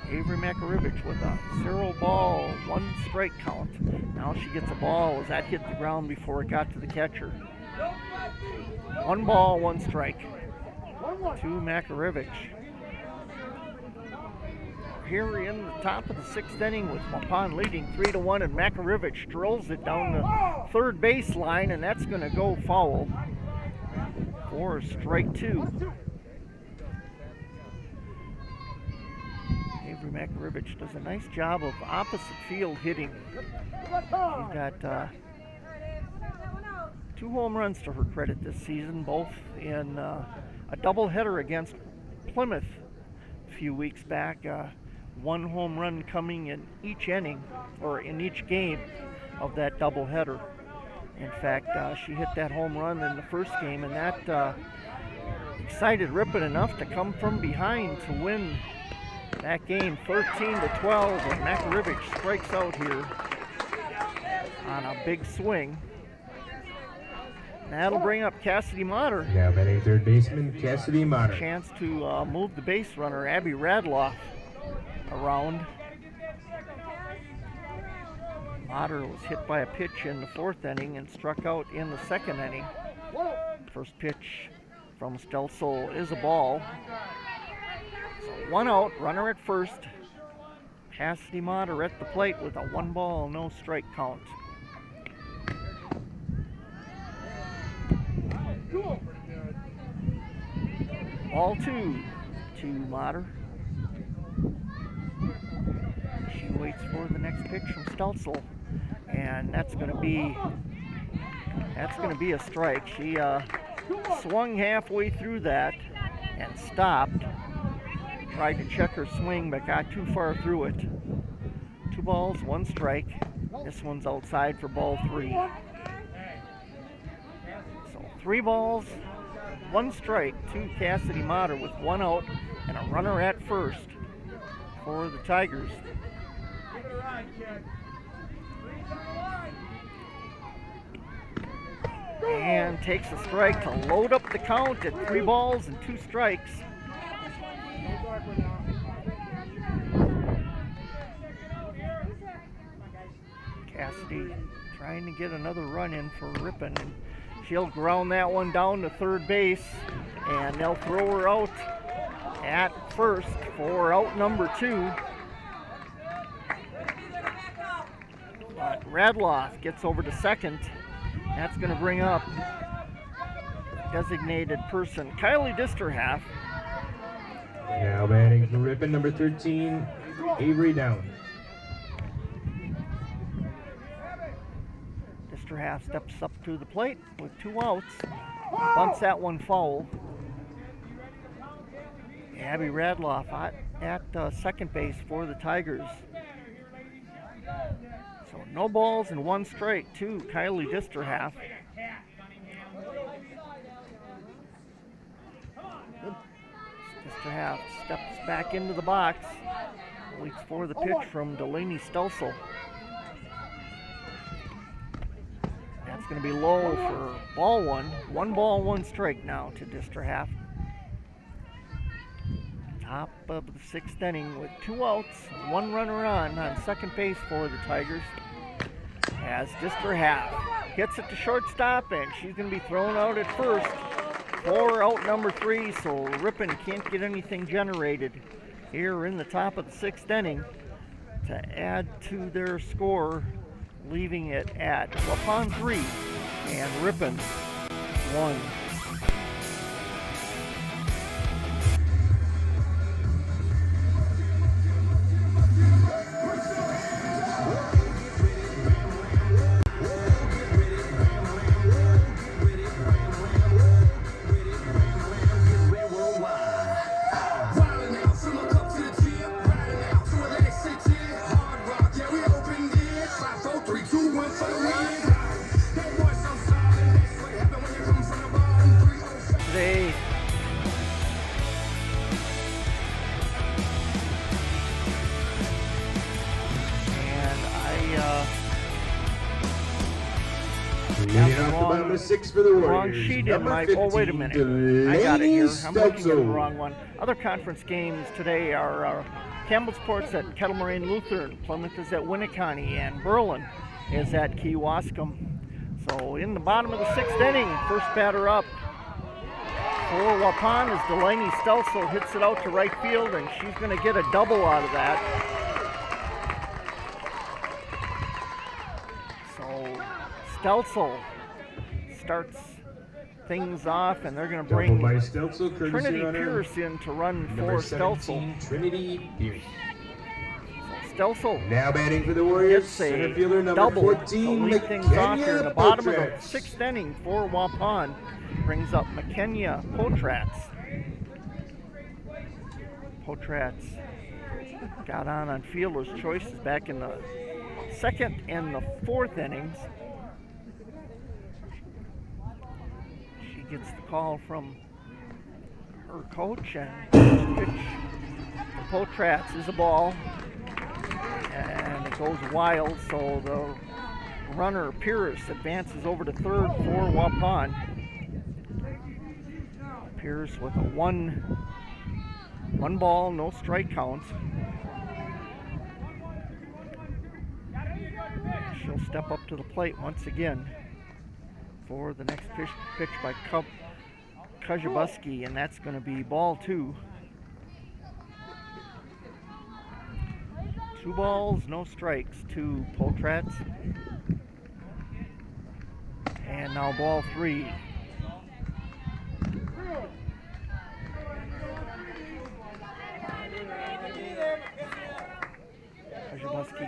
Avery Makarevich with a 0-ball, 1-strike count. Now she gets a ball as that hit the ground before it got to the catcher. 1 ball, 1 strike to Makarevich. Here in the top of the 6th inning with Waupun leading 3-1, and Makarevich drills it down the third base line, and that's going to go foul for strike 2. Avery Makarevich does a nice job of opposite field hitting. She's got 2 home runs to her credit this season, both in a doubleheader against Plymouth a few weeks back. 1 home run coming in each inning, or in each game of that doubleheader. In fact, she hit that home run in the first game, and that excited Ripon enough to come from behind to win that game 13-12, and Makarevich strikes out here on a big swing. That'll bring up Cassidy Motter. Now batting third baseman Cassidy Motter. Chance to move the base runner Abby Radloff around. Motter was hit by a pitch in the 4th inning and struck out in the 2nd inning. First pitch from Stelsel is a ball. So 1 out, runner at first. Cassidy Motter at the plate with a 1-ball, no strike count. Ball 2 to Motter. She waits for the next pitch from Stelsel, and that's going to be a strike. She swung halfway through that and stopped. Tried to check her swing, but got too far through it. 2 balls, 1 strike. This one's outside for ball 3. So 3 balls, 1 strike to Cassidy Motter with 1 out and a runner at first for the Tigers. And takes a strike to load up the count at 3 balls and 2 strikes. Cassidy trying to get another run in for Ripon, and she'll ground that one down to third base, and they'll throw her out at first for out number 2. But Radloff gets over to second. That's going to bring up designated person Kylie Disterhalf. Now batting for Ripon, number 13, Avery Down. Disterhalf steps up to the plate with 2 outs. Bunts that one foul. Abby Radloff at second base for the Tigers. So no balls and 1 strike to Kylie Disterhalf. Disterhalf steps back into the box. Waits for the pitch from Delaney Stelsel. That's going to be low for ball 1. 1 ball, 1 strike now to Disterhalf. Top of the 6th inning with 2 outs, 1 runner on second base for the Tigers. As Dister half gets it to shortstop, and she's going to be thrown out at first for out number 3, so Ripon can't get anything generated here in the top of the 6th inning to add to their score, leaving it at Waupun 3 and Ripon 1. Today, Leading off the bottom of the 6 for the Warriors. wrong sheet in my. Number Oh, wait a 15, minute. I got it here. I'm looking at the Stelzel. wrong one. Other conference games today are Campbellsport's at Kettle Moraine Lutheran, Plymouth is at Winneconne, and Berlin is at Kewaskum. So in the bottom of the 6th inning, first batter up for Waupun as Delaney Stelzel hits it out to right field, and she's going to get a double out of that. So Stelzel starts things off, and they're going to Double bring by Stelzel, courtesy Trinity runner, Pierce in to run number for Stelzel. 17, Trinity Pierce. Stelzel Now batting for the Warriors, gets center a fielder number double 14, to lead things off here in the McKenya bottom of the Potratz. 6th inning for Waupun. Brings up McKenya Potratz. Potratz got on fielder's choices back in the 2nd and the 4th innings. She gets the call from her coach, and pitch to Potratz is a ball, and it goes wild, so the runner Pierce advances over to 3rd for Waupun. Pierce with a one ball, no strike count. She'll step up to the plate once again for the next pitch by Kajabuski, and that's going to be ball 2. 2 balls, no strikes to Potratz. And now ball 3. Kajabuski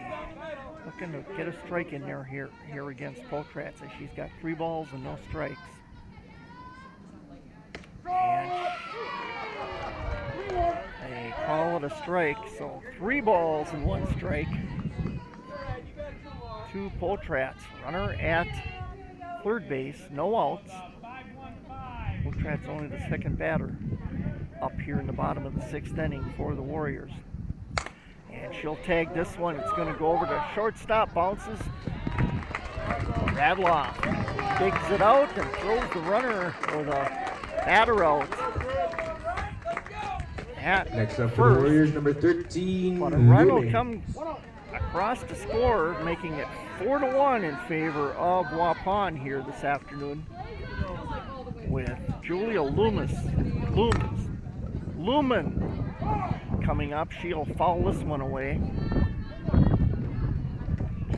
looking to get a strike in there here against Potratz, as she's got 3 balls and no strikes. And they call it a strike, so 3 balls and 1 strike to Potratz. Runner at 3rd base, no outs. Potratz only the 2nd batter up here in the bottom of the 6th inning for the Warriors. And she'll tag this one. It's going to go over to shortstop, bounces. Radloff digs it out and throws the runner or the batter out. Next up for the Warriors, number 13, But a run will Lumen. come across to score, making it 4-1 in favor of Waupun here this afternoon, with Julia Lumen coming up. She'll foul this one away.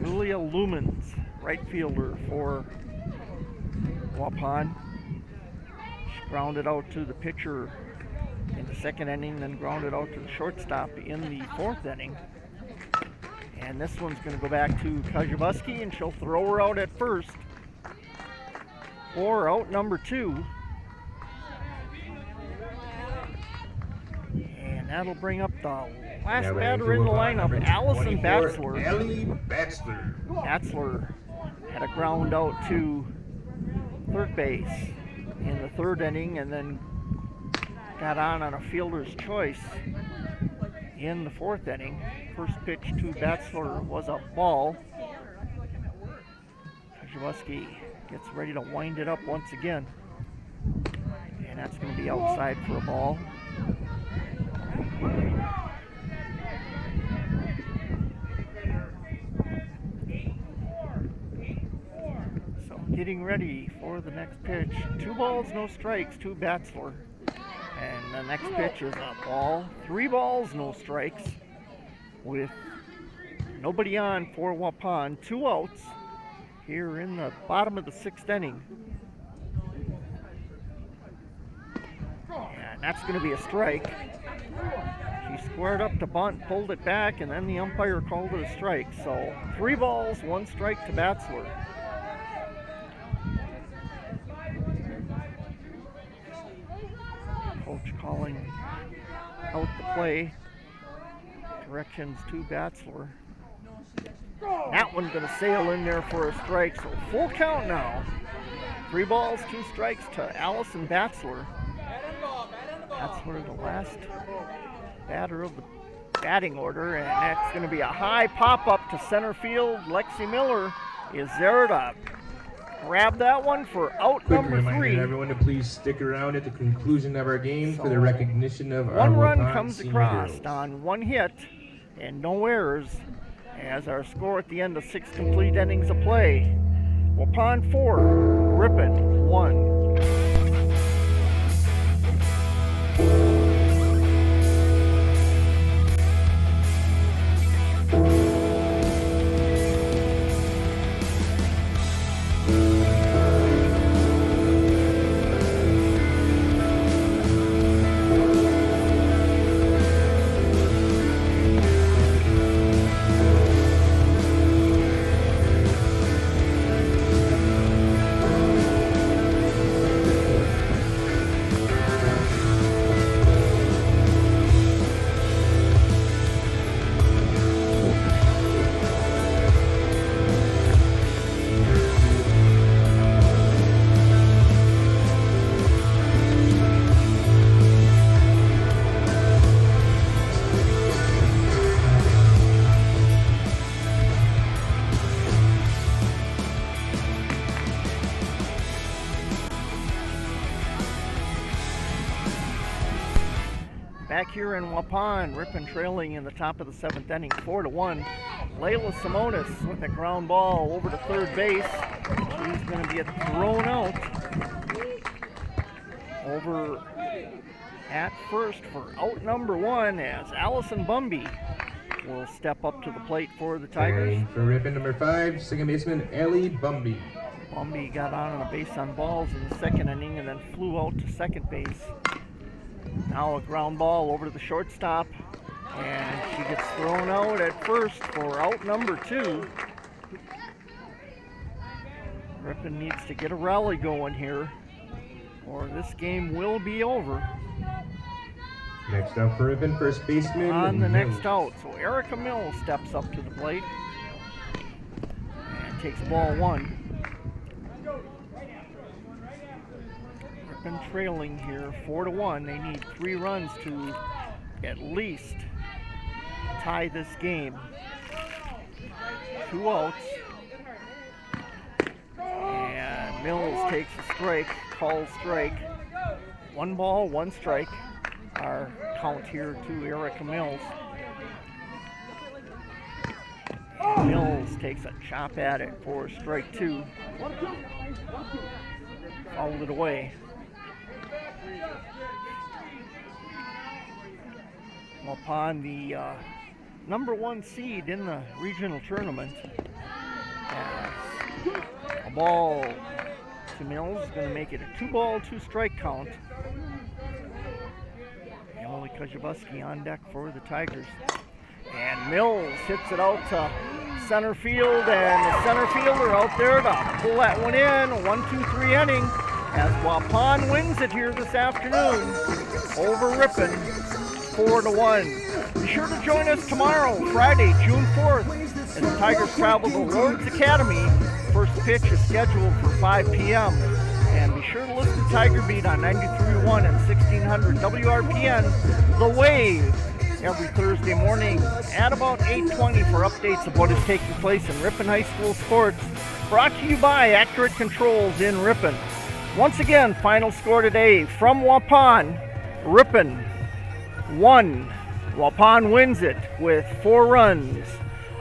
Julia Lumens, right fielder for Waupun. She grounded out to the pitcher in the 2nd inning, then grounded out to the shortstop in the 4th inning. And this one's going to go back to Kajabuski, and she'll throw her out at first for out number 2. And that'll bring up the last Now batting batter for in the Waupun, number lineup, Allison 24, Batzler. Ellie Batzler. Batzler had a ground out to 3rd base in the 3rd inning, and then got on a fielder's choice in the 4th inning. First pitch to Batzler was a ball. Kajabuski gets ready to wind it up once again, and that's going to be outside for a ball. getting ready for the next pitch. 2 balls, no strikes to Batzler. And the next pitch is a ball. 3 balls, no strikes, with nobody on for Waupun. 2 outs here in the bottom of the 6th inning. And that's going to be a strike. He squared up to bunt, pulled it back, and then the umpire called it a strike. So 3 balls, 1 strike to Batzler. Coach calling out the play. Directions to Batzler. That one's going to sail in there for a strike, so full count now. 3 balls, 2 strikes to Allison Batzler. Batzler, the last batter of the batting order, and that's going to be a high pop-up to center field. Lexi Miller is there to grab that one for out Quick number reminder 3. to everyone to please stick around at the conclusion of our game for the recognition of our 1 run Waupun comes senior across heroes. on 1 hit and no errors, as our score at the end of 6 complete innings of play. Waupun 4, Ripon 1. Back here in Waupun, Ripon trailing in the top of the 7th inning, 4-1. Layla Simonis with a ground ball over to third base. She's going to get thrown out. Over at first for out number 1, as Allison Bumby will step up to the plate for the Tigers. And for Ripon number 5, second baseman Ellie Bumby. Bumby got on a base on balls in the 2nd inning and then flew out to second base. Now a ground ball over to the shortstop, and she gets thrown out at first for out number 2. Ripon needs to get a rally going here, or this game will be over. Next up for Ripon, first baseman On the Mills. next out, so Erica Mills steps up to the plate and takes ball 1. Ripon trailing here 4-1. They need 3 runs to at least tie this game. 2 outs. And Mills takes a strike, calls strike. 1 ball, 1 strike. Our count here to Erica Mills. And Mills takes a chop at it for strike 2. Fouled it away. Upon the number 1 seed in the regional tournament. A ball to Mills is going to make it a 2-ball, 2-strike count. Emily Kujabuski on deck for the Tigers. And Mills hits it out to center field, and the center fielder out there to pull that one in. A 1-2-3 inning as Waupun wins it here this afternoon over Ripon, 4-1. Be sure to join us tomorrow, Friday, June 4th, as the Tigers travel to Lord's Academy. First pitch is scheduled for 5 p.m. And be sure to listen to Tiger Beat on 93.1 and 1600 WRPN, The Wave, every Thursday morning at about 8:20 for updates of what is taking place in Ripon High School sports. Brought to you by Accurate Controls in Ripon. Once again, final score today from Waupun, Ripon 1. Waupun wins it with 4 runs.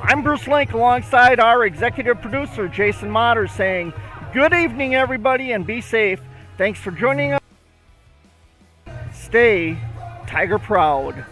I'm Bruce Link alongside our executive producer, Jason Motter, saying Good evening, everybody, and be safe. Thanks for joining us. Stay Tiger proud.